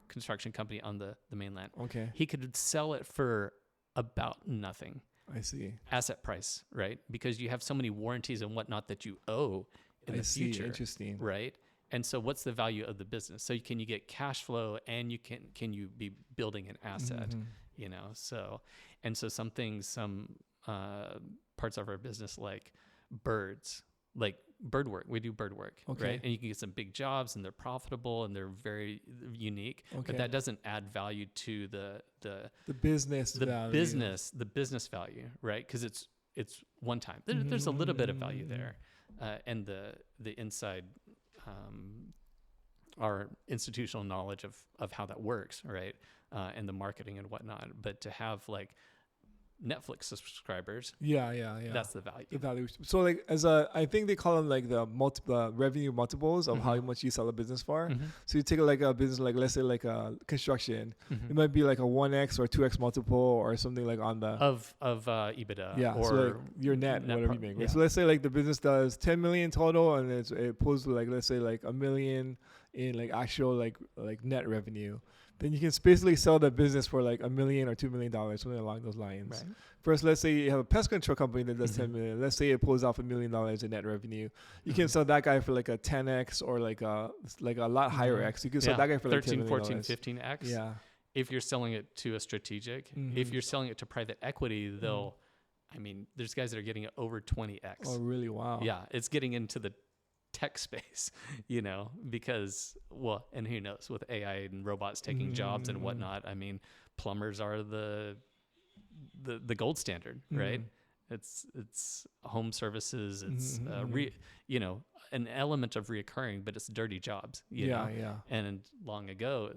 construction company on the mainland. He could sell it for about nothing. I see. Asset price, right? Because you have so many warranties and whatnot that you owe in the future. Interesting. Right? And so what's the value of the business? So can you get cash flow and you can you be building an asset, you know? So, and so some parts of our business, like birds, like bird work, we do bird work, right? And you can get some big jobs and they're profitable and they're very unique, but that doesn't add value to the business value, right? Cause it's one time. There's a little bit of value there. And the inside, our institutional knowledge of how that works, right? And the marketing and whatnot. But to have like Netflix subscribers, that's the value. The value. So like I think they call them like the revenue multiples of how much you sell a business for. So you take like a business, like let's say like a construction, it might be like a 1x or 2x multiple or something like on the of EBITDA. Yeah, or so like your net whatever you make. Right? So let's say like the business does 10 million total, and it pulls like let's say like $1 million in like actual like net revenue. Then you can basically sell the business for like $1 million or $2 million, something along those lines. Right. First, let's say you have a pest control company that does 10 million. Let's say it pulls off $1 million in net revenue. You can sell that guy for like a 10x or like a lot higher X. You can sell that guy for 13, like 14, 15x. Yeah. If you're selling it to a strategic, if you're selling it to private equity, they'll, I mean, there's guys that are getting it over 20x. Oh, really? Wow. Yeah. It's getting into the tech space, you know, because, well, and who knows, with AI and robots taking jobs and whatnot, I mean, plumbers are the gold standard, right? It's home services, it's an element of reoccurring, but it's dirty jobs, you know? And long ago,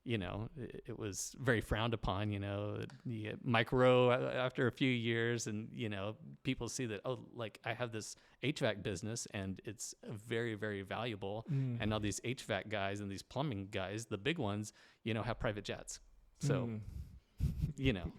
it was very frowned upon, you know, you get micro after a few years, and, you know, people see that, oh, like I have this HVAC business and it's very, very valuable. And now these HVAC guys and these plumbing guys, the big ones, you know, have private jets. So, you know,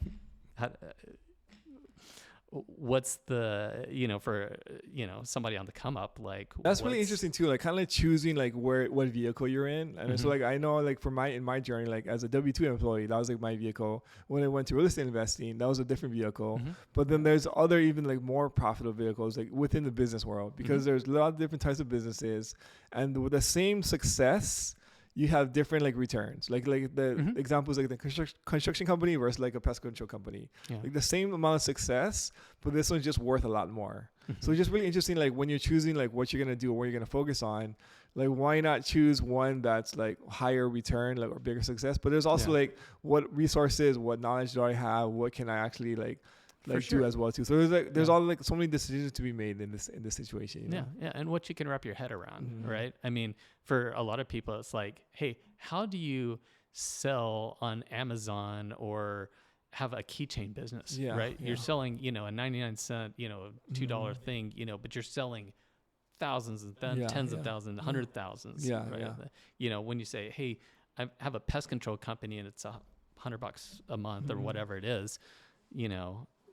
what's the, you know, for, you know, somebody on the come up, like that's really interesting too, like kind of like choosing like what vehicle you're in. And so like I know like for in my journey, like as a W-2 employee, that was like my vehicle. When I went to real estate investing, that was a different vehicle. But then there's other even like more profitable vehicles like within the business world, because there's a lot of different types of businesses, and with the same success you have different like returns, like the examples, like the construction company versus like a pest control company, like the same amount of success, but this one's just worth a lot more. So it's just really interesting, like when you're choosing like what you're gonna do or what you're gonna focus on, like why not choose one that's like higher return, like or bigger success, but there's also like what resources, what knowledge do I have, what can I actually like like do as well too. So there's all like so many decisions to be made in this situation. You know? Yeah, and what you can wrap your head around, right? I mean, for a lot of people, it's like, hey, how do you sell on Amazon or have a keychain business, right? You're selling, a 99-cent, $2 thing, but you're selling thousands and tens of thousands, 100,000s. Right? When you say, hey, I have a pest control company and it's $100 a month or whatever it is,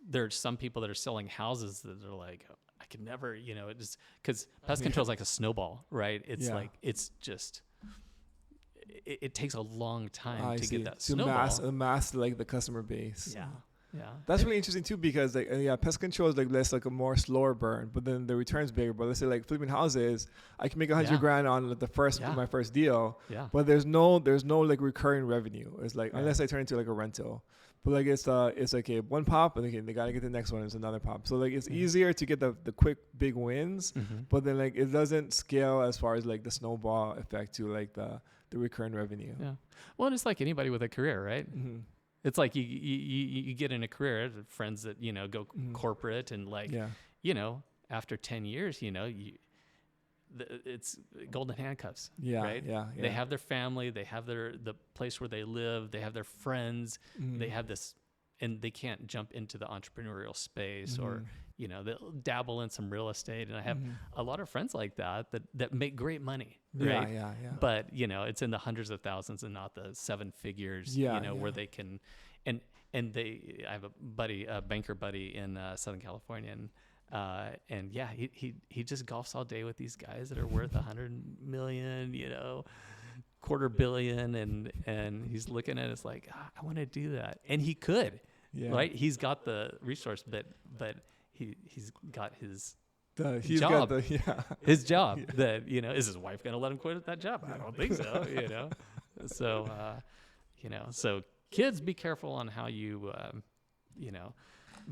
there's some people that are selling houses that are like, I could never, it just, because pest control is like a snowball, right? It's like, it's just, it takes a long time to get that snowball. Amass like the customer base. Yeah. That's really interesting too, because like pest control is like less like a more slower burn, but then the return's bigger. But let's say like flipping houses, I can make $100,000 on like my first deal. Yeah. But there's no like recurring revenue. It's like unless I turn it into like a rental. But like it's like one pop and they gotta get the next one. It's another pop. So like it's easier to get the quick big wins, but then like it doesn't scale as far as like the snowball effect to like the recurring revenue. Yeah. Well, and it's like anybody with a career, right? It's like you get in a career, friends that, go corporate and like, after 10 years, it's golden handcuffs, right? Yeah. They have their family, they have the place where they live, they have their friends, they have this, and they can't jump into the entrepreneurial space or, they'll dabble in some real estate. And I have a lot of friends like that make great money, right? Yeah. But, it's in the hundreds of thousands and not the 7 figures, where they can, I have a banker buddy in Southern California, and he just golfs all day with these guys that are worth 100 million, $250 million, and he's looking at us like, I want to do that, and he could, right? He's got the resource, but he's got his job. His job that is his wife gonna let him quit at that job? I don't think so. So kids, be careful on how you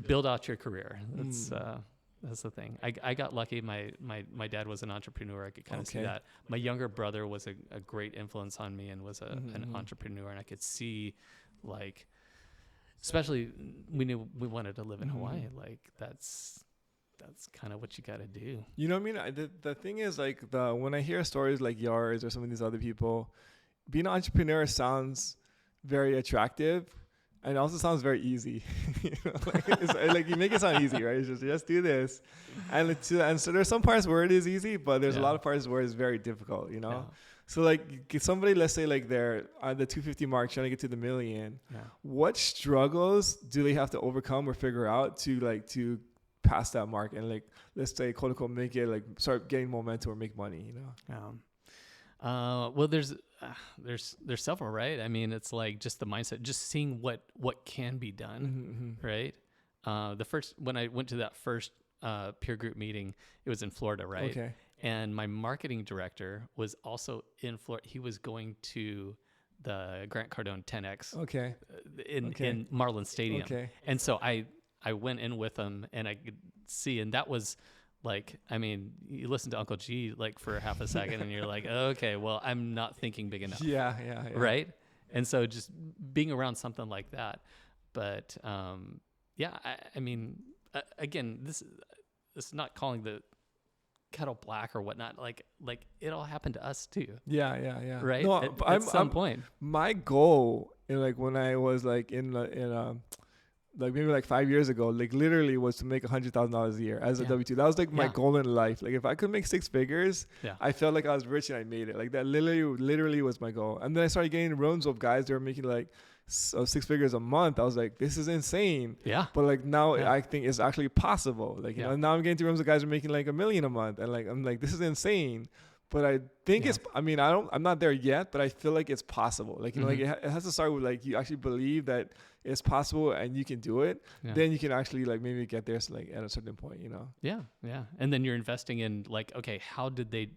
build out your career. That's the thing. I got lucky. My dad was an entrepreneur. I could kind of see that. My younger brother was a great influence on me and was an entrepreneur, and I could see, like, especially we knew we wanted to live in Hawaii. Like that's kind of what you got to do. You know what I mean? The thing is, like, when I hear stories like yours or some of these other people, being an entrepreneur sounds very attractive, and it also sounds very easy. Like you make it sound easy, right? It's just do this, and so there's some parts where it is easy, but there's a lot of parts where it's very difficult. So like somebody, let's say like they're at the 250 mark trying to get to the $1 million. What struggles do they have to overcome or figure out to pass that mark and, like, let's say, quote unquote, make it, like, start getting momentum or make money? Well, there's several, right? I mean, it's like just the mindset, just seeing what can be done, right? When I went to that first peer group meeting, it was in Florida, right? Okay. And my marketing director was also in Florida. He was going to the Grant Cardone 10X in Marlin Stadium. Okay. And so I went in with him, and I could see, and that was like, I mean, you listen to Uncle G like for half a second and you're like, okay, well, I'm not thinking big enough. Yeah. Right. And so just being around something like that. But I mean, again, this is not calling the kettle black or whatnot. Like it all happened to us too. Yeah. Right. No, at some point. My goal, like when I was like in like maybe like 5 years ago, like literally was to make $100,000 a year as a W-2. That was like my goal in life. Like if I could make 6 figures, I felt like I was rich and I made it. Like that literally was my goal. And then I started getting rooms of guys that were making like 6 figures a month. I was like, this is insane. Yeah. But like now I think it's actually possible. Like, you know, now I'm getting to rooms of guys who are making like $1 million a month. And like, I'm like, this is insane. But I think I'm not there yet, but I feel like it's possible. Like, you know, like it has to start with like, you actually believe that it's possible and you can do it. Yeah. Then you can actually like maybe get there like at a certain point, you know? Yeah. Yeah. And then you're investing in like, okay, how did they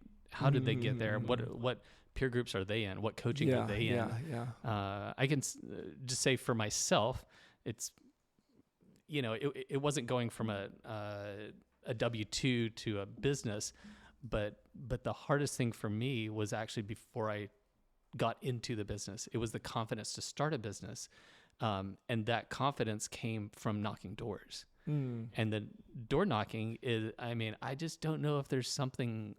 get there? What peer groups are they in? What coaching are they in? I can just say for myself, it's, you know, it wasn't going from a W-2 to a business, but the hardest thing for me was actually before I got into the business. It was the confidence to start a business. And that confidence came from knocking doors. Mm. And the door knocking is, I mean, I just don't know if there's something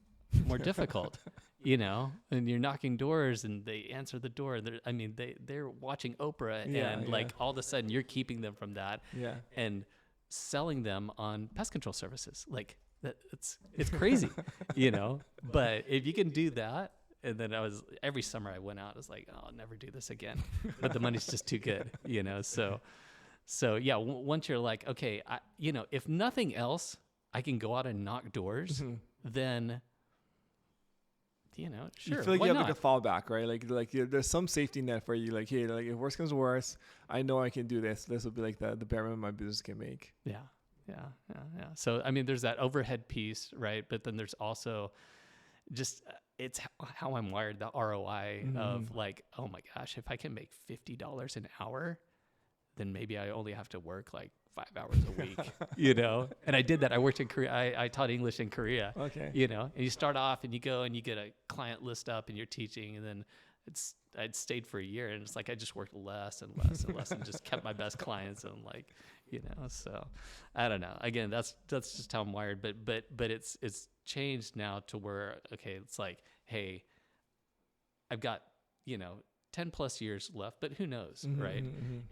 more difficult, you know, and you're knocking doors and they answer the door. I mean, they're watching Oprah and like all of a sudden you're keeping them from that and selling them on pest control services. Like it's crazy, you know, but if you can do that. And then every summer I went out, I was like, oh, I'll never do this again. But the money's just too good, you know? So yeah, once you're like, okay, you know, if nothing else, I can go out and knock doors, then, you know, sure. You feel like why you have not? like a fallback, right? Like there's some safety net for you. Like, hey, like if worst comes to worst, I know I can do this. This will be like the bare minimum my business can make. Yeah. So, I mean, there's that overhead piece, right? But then there's also just, it's how I'm wired, the ROI of like, oh my gosh, if I can make $50 an hour, then maybe I only have to work like 5 hours a week, you know? And I did that. I worked in Korea. I taught English in Korea, you know, and you start off and you go and you get a client list up and you're teaching. And then I'd stayed for a year and it's like, I just worked less and less and less and just kept my best clients. And like, you know, so I don't know. Again, that's just how I'm wired, but it's changed now to where, okay, it's like, hey, I've got, you know, 10 plus years left, but who knows, right?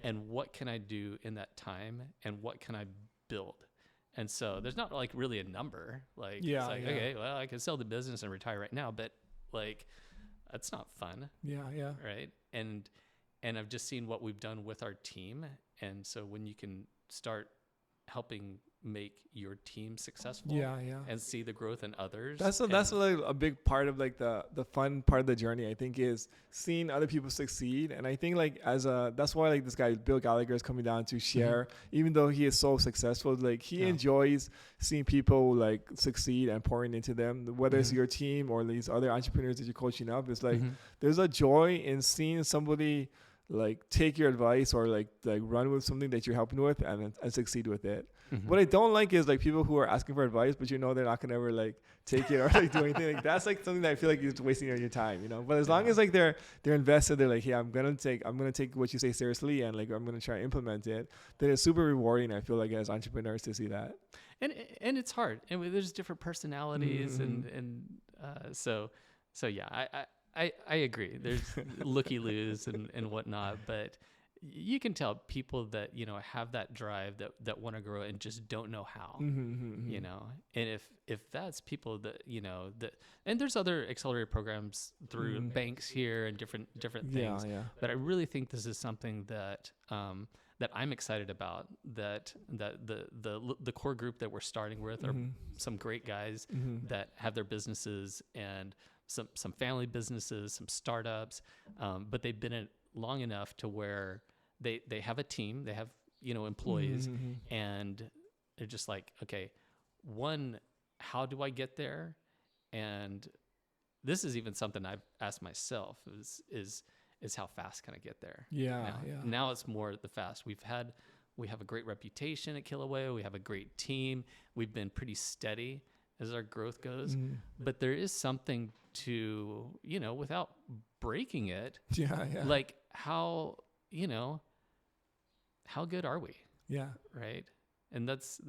And what can I do in that time and what can I build? And so there's not like really a number, like, it's like, okay, well, I can sell the business and retire right now, but like, that's not fun. Yeah. Right. And I've just seen what we've done with our team. And so when you can start helping make your team successful and see the growth in others. That's like a big part of like the fun part of the journey, I think, is seeing other people succeed. And I think like that's why like this guy, Bill Gallagher, is coming down to share, even though he is so successful, like he enjoys seeing people like succeed and pouring into them, whether it's your team or these other entrepreneurs that you're coaching up. It's like, there's a joy in seeing somebody like take your advice or like run with something that you're helping with and succeed with it. What I don't like is like people who are asking for advice, but you know they're not gonna ever like take it or like do anything. Like that's like something that I feel like you're just wasting your time, you know. But as long as like they're invested, they're like, hey, I'm gonna take what you say seriously and like I'm gonna try to implement it. Then it's super rewarding. I feel like as entrepreneurs to see that. And it's hard. And there's different personalities and so yeah, I agree. There's looky-loos and whatnot, but you can tell people that, you know, have that drive that want to grow and just don't know how, you know, and if that's people that, you know, and there's other accelerator programs through banks here and different things, but I really think this is something that I'm excited about, that the core group that we're starting with are some great guys that have their businesses and some family businesses, some startups, but they've been in it long enough to where they have a team, they have, you know, employees, and they're just like, okay, one, how do I get there? And this is even something I've asked myself is how fast can I get there? Now it's more the fast. We have a great reputation at Kilauea. We have a great team. We've been pretty steady as our growth goes, but there is something to, you know, without breaking it, like how, you know, how good are we? Right. And that's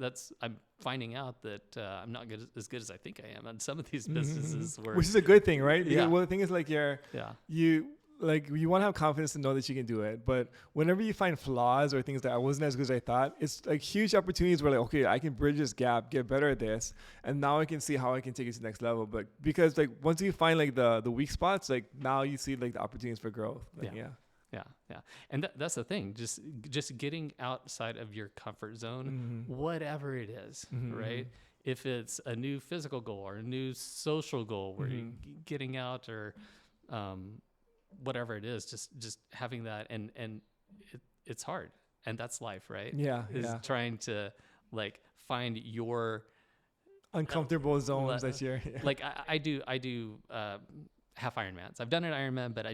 I'm finding out that I'm not as good as I think I am on some of these businesses, which is a good thing, right? Because, well, the thing is like you want to have confidence to know that you can do it, but whenever you find flaws or things that I wasn't as good as I thought, it's like huge opportunities where like, okay, I can bridge this gap, get better at this, and now I can see how I can take it to the next level. But because like once you find like the weak spots, like now you see like the opportunities for growth. Like, Yeah. And that's the thing, just getting outside of your comfort zone, whatever it is, right? If it's a new physical goal or a new social goal where you're getting out or whatever it is, just having that, and it's hard, and that's life, right? Trying to like find your uncomfortable zones that you're like I do half Ironmans. I've done an Ironman, but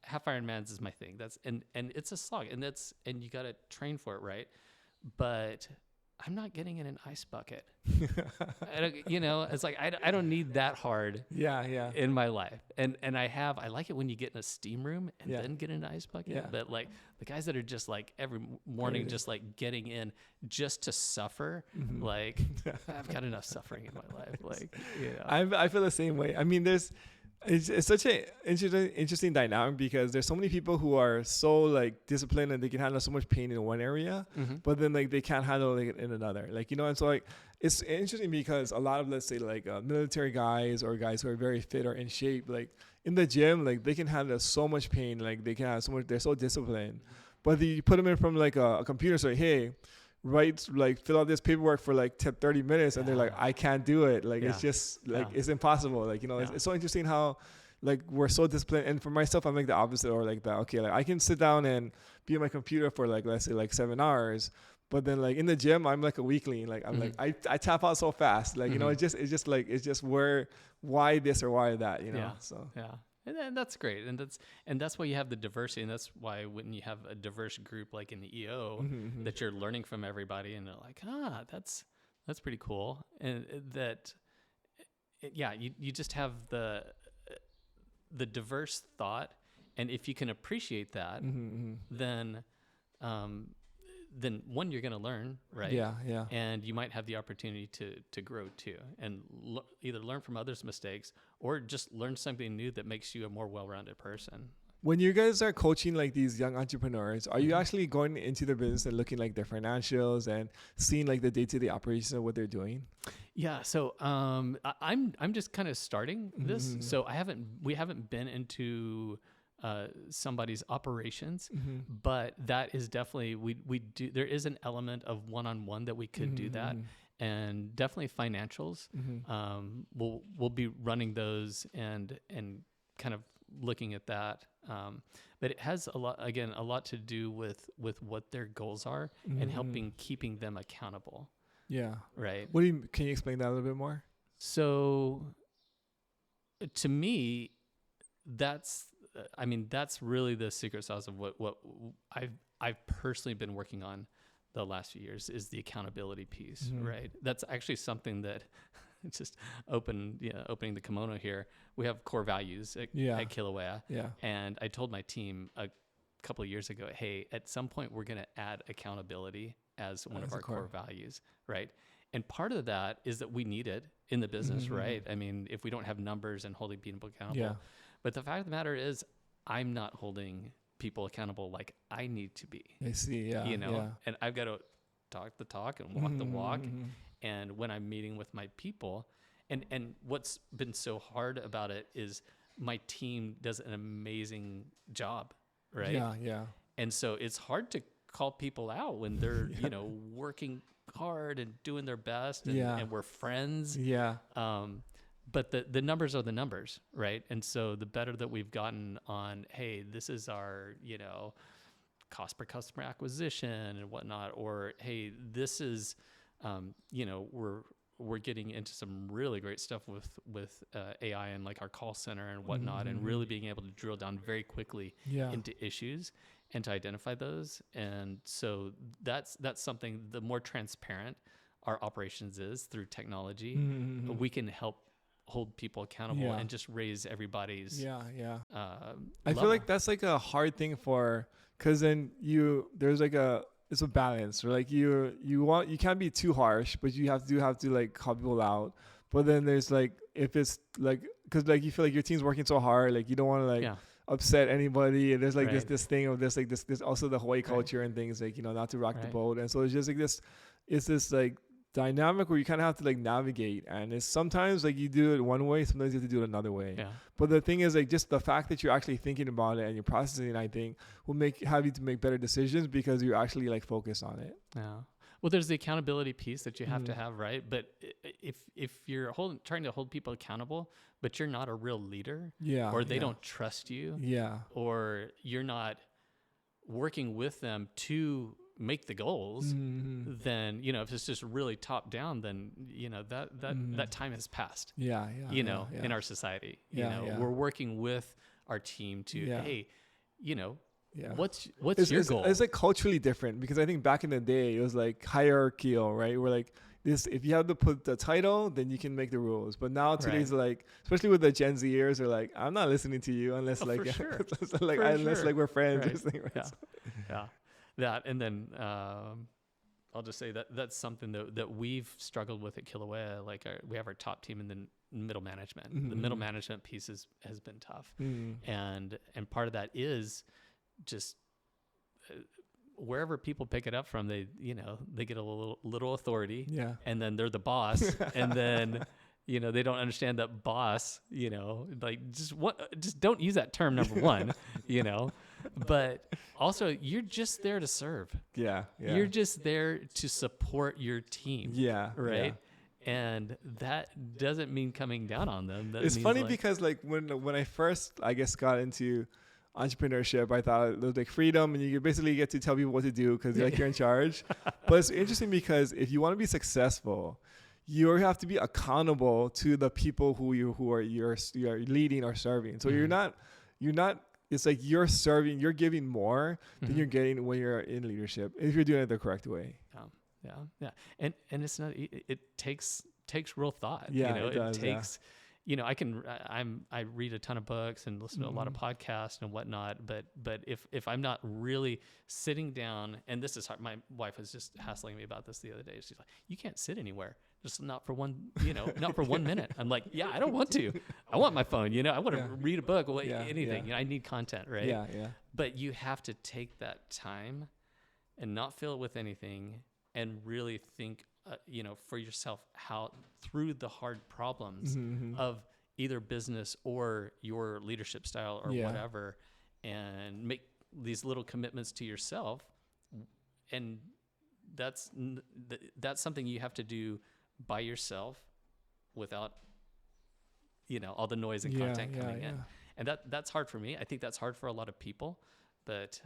half Ironmans is my thing. And it's a slog, and you got to train for it, right? But I'm not getting in an ice bucket. It's like, I don't need that hard in my life. And I like it when you get in a steam room and then get in an ice bucket. Yeah. But like the guys that are just like every morning, just like getting in just to suffer, like I've got enough suffering in my life. Like, I feel the same way. I mean, it's such an interesting dynamic because there's so many people who are so like disciplined and they can handle so much pain in one area, but then like they can't handle it in another. Like, and so like it's interesting because a lot of, let's say, like military guys or guys who are very fit or in shape, like in the gym, like they can handle so much pain. Like they can have so much. They're so disciplined, but you put them in from like a computer, say, hey, fill out this paperwork for like 30 minutes, and they're like, I can't do it. Like it's just like it's impossible. Like, it's so interesting how like we're so disciplined. And for myself, I'm like the opposite, or like that. Okay, like I can sit down and be on my computer for like, let's say, like 7 hours, but then like in the gym, I'm like a weakling. Like I'm like I tap out so fast. Like it's just why this or why that. So And then that's great, and that's why you have the diversity, and that's why when you have a diverse group like in the EO, that you're learning from everybody, and they're like, that's pretty cool, and you just have the diverse thought, and if you can appreciate that, then one, you're going to learn, right? Yeah. And you might have the opportunity to grow too, and either learn from others' mistakes or just learn something new that makes you a more well-rounded person. When you guys are coaching like these young entrepreneurs, are you actually going into their business and looking like their financials and seeing like the day-to-day operations of what they're doing? Yeah. So I'm just kind of starting this. So we haven't been into somebody's operations, but that is definitely, we do, there is an element of one-on-one that we could do that, and definitely financials. We'll be running those and kind of looking at that. But it has a lot to do with what their goals are and keeping them accountable. Yeah. Right. Can you explain that a little bit more? So to me, that's really the secret sauce of what I've personally been working on the last few years, is the accountability piece, right? That's actually something that just opening the kimono here. We have core values at Kilauea. Yeah. And I told my team a couple of years ago, hey, at some point we're going to add accountability as one of our core values, right? And part of that is that we need it in the business, right? I mean, if we don't have numbers and holding people accountable, but the fact of the matter is, I'm not holding people accountable like I need to be. I see, and I've got to talk the talk and walk the walk. And when I'm meeting with my people, and what's been so hard about it is my team does an amazing job, right? Yeah. And so it's hard to call people out when they're, working hard and doing their best, and we're friends. Yeah. But the numbers are the numbers, right? And so the better that we've gotten on, hey, this is our, cost per customer acquisition and whatnot, or hey, this is, we're getting into some really great stuff with AI and like our call center and whatnot, and really being able to drill down very quickly into issues and to identify those. And so that's something, the more transparent our operations is through technology, we can help hold people accountable and just raise everybody's I feel like that's like a hard thing because then there's like it's a balance, or like you can't be too harsh, but you have to like call people out. But then there's like, if it's like, because like you feel like your team's working so hard, like you don't want to like upset anybody, and there's like this thing of this also the Hawaii culture and things like, not to rock the boat. And so it's just like this like dynamic where you kind of have to like navigate, and it's sometimes like you do it one way, sometimes you have to do it another way. But the thing is, like, just the fact that you're actually thinking about it and you're processing it, I think will have you to make better decisions because you're actually like focused on it. Well, there's the accountability piece that you have to have, right? But if you're trying to hold people accountable, but you're not a real leader, or they don't trust you, or you're not working with them to make the goals, then, if it's just really top down, then, that time has passed, in our society. We're working with our team to, hey, Yeah. What's your goal? It's like culturally different, because I think back in the day it was like hierarchical, right? We're like this, if you have to put the title, then you can make the rules. But now today's like, especially with the Gen Zers, they're like, I'm not listening to you unless like, for sure. unless like we're friends. Right. Or something, right? Yeah. Yeah. That, and then I'll just say that that's something that we've struggled with at Kilauea. Like we have our top team and then middle management. Mm-hmm. The middle management piece has been tough. Mm-hmm. And part of that is just wherever people pick it up from, they get a little authority, Yeah, and then they're the boss, and then they don't understand that boss, like just don't use that term, number one, but also you're just there to serve. Yeah. You're just there to support your team. Yeah. Right. Yeah. And that doesn't mean coming down on them. It's funny because like when I first, I guess, got into entrepreneurship, I thought it was like freedom and you basically get to tell people what to do because you're in charge. But it's interesting because if you want to be successful, you have to be accountable to the people who are leading or serving. So you're not it's like you're giving more than you're getting when you're in leadership, if you're doing it the correct way. Yeah. And it's not, it takes real thought. Yeah, it does, it takes, I read a ton of books and listen to a lot of podcasts and whatnot, but if I'm not really sitting down, and this is hard, my wife was just hassling me about this the other day. She's like, you can't sit anywhere. Just not for one, not for 1 minute. I'm like, yeah, I don't want to. I want my phone, I want to read a book, anything. Yeah. I need content, right? Yeah. But you have to take that time and not fill it with anything and really think, for yourself, how through the hard problems of either business or your leadership style or whatever, and make these little commitments to yourself. And that's something you have to do by yourself without, all the noise and content coming in. And that's hard for me. I think that's hard for a lot of people, but,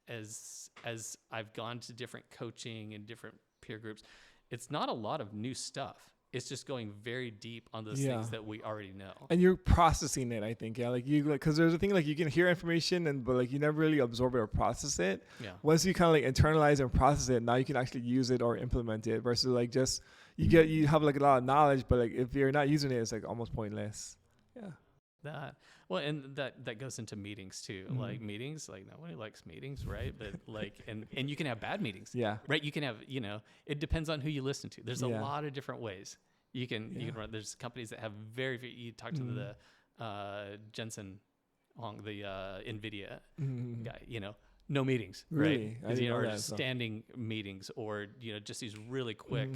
as I've gone to different coaching and different peer groups, it's not a lot of new stuff. It's just going very deep on those things that we already know. And you're processing it, I think. Yeah, because there's a thing like you can hear information but like you never really absorb it or process it. Yeah. Once you kind of like internalize and process it, now you can actually use it or implement it. Versus like just you have like a lot of knowledge, but like if you're not using it, it's like almost pointless. Yeah. And that goes into meetings too. Like meetings, like nobody likes meetings, right? But like, and you can have bad meetings. Yeah. Right. You can have, it depends on who you listen to. There's a lot of different ways you can run. There's companies that have you talk to the Jensen Huang, the NVIDIA guy, no meetings, really? Right? Or standing meetings, or just these really quick,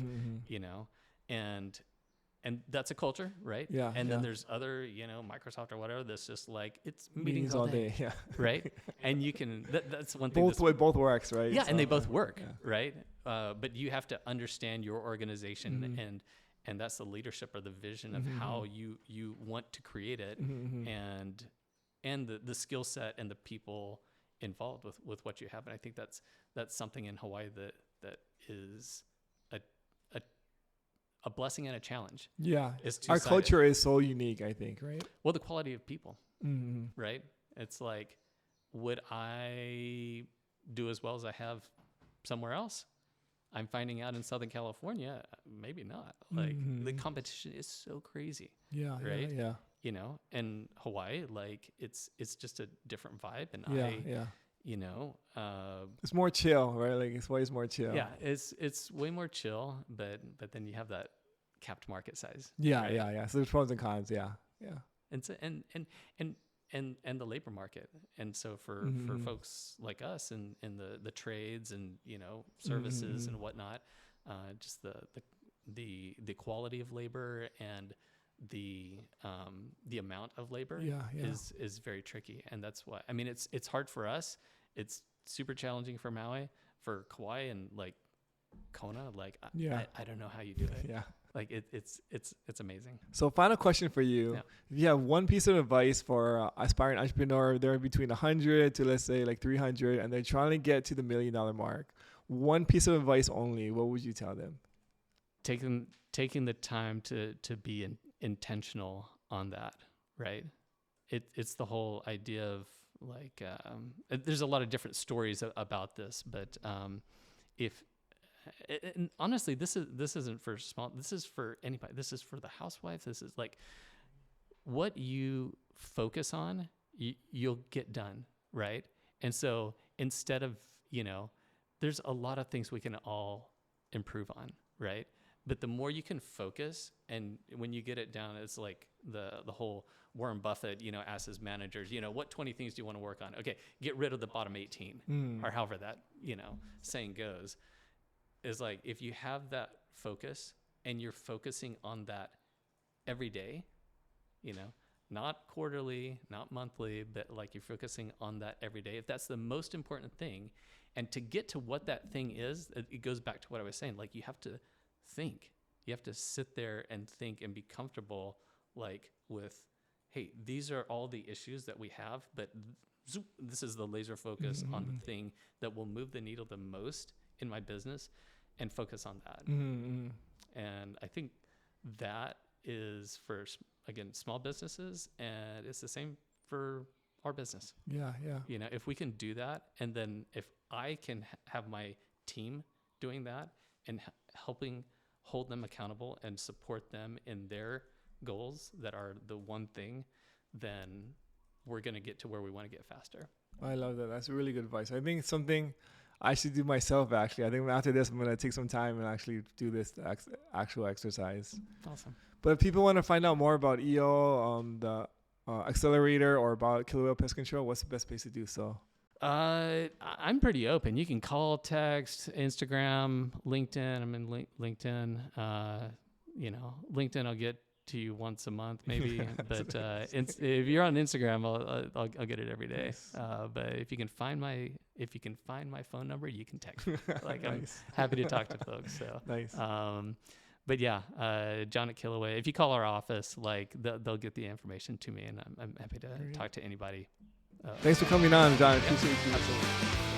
and that's a culture, right? Yeah. And then there's other, Microsoft or whatever, that's just like, it's meetings all day. Yeah. Right. And you can, that's one thing. Both works, right? Yeah. So, and they both work, right? But you have to understand your organization and that's the leadership or the vision of how you want to create it, and the skill set and the people involved with what you have. And I think that's something in Hawaii that is a blessing and a challenge. Yeah. Our culture is so unique, I think, right? Well, the quality of people, right? It's like, would I do as well as I have somewhere else? I'm finding out in Southern California, maybe not. Like the competition is so crazy. Yeah. Right. Yeah. And Hawaii, like it's just a different vibe. And it's more chill, right? Like it's way more chill. Yeah. It's way more chill, but then you have that capped market size. Yeah. Right? Yeah. So there's pros and cons. Yeah. Yeah. And the labor market. And so for folks like us in the trades and, services and whatnot, just the quality of labor and the amount of labor is very tricky. And that's why, it's hard for us. It's super challenging for Maui, for Kauai and like Kona. Like, I don't know how you do it. Yeah. Like it's amazing. So final question for you. Yeah. If you have one piece of advice for aspiring entrepreneur, they're between 100 to let's say like 300 and they're trying to get to the $1 million mark, one piece of advice only, what would you tell them? Taking the time to be intentional on that, right? It's the whole idea of there's a lot of different stories about this, but and honestly, this isn't for small. This is for anybody. This is for the housewife. This is like what you focus on, you'll get done, right? And so instead of, there's a lot of things we can all improve on, right? But the more you can focus, and when you get it down, it's like the whole Warren Buffett, asks his managers, what 20 things do you want to work on? Okay, get rid of the bottom 18, or however that, saying goes. Is like, if you have that focus and you're focusing on that every day, not quarterly, not monthly, but like you're focusing on that every day, if that's the most important thing, and to get to what that thing is, it goes back to what I was saying, like you have to think, you have to sit there and think and be comfortable, like with, hey, these are all the issues that we have, but zoop, this is the laser focus on the thing that will move the needle the most in my business, and focus on that. And I think that is for, again, small businesses, and it's the same for our business. Yeah. If we can do that, and then if I can have my team doing that and helping hold them accountable and support them in their goals that are the one thing, then we're going to get to where we want to get faster. I love that. That's really good advice. I think it's something I should do myself, actually. I think after this, I'm going to take some time and actually do this actual exercise. Awesome. But if people want to find out more about EO, the Accelerator, or about Kilauea Pest Control, what's the best place to do so? I'm pretty open. You can call, text, Instagram, LinkedIn. I'm in LinkedIn. LinkedIn I'll get to you once a month maybe, but if you're on Instagram, I'll get it every day. Nice. But if you can find my phone number, you can text me. Like nice. I'm happy to talk to folks. So nice. But yeah, John at Kilauea. If you call our office, like they'll get the information to me, and I'm happy to talk to anybody. Thanks for coming on, John. Appreciate you. Absolutely.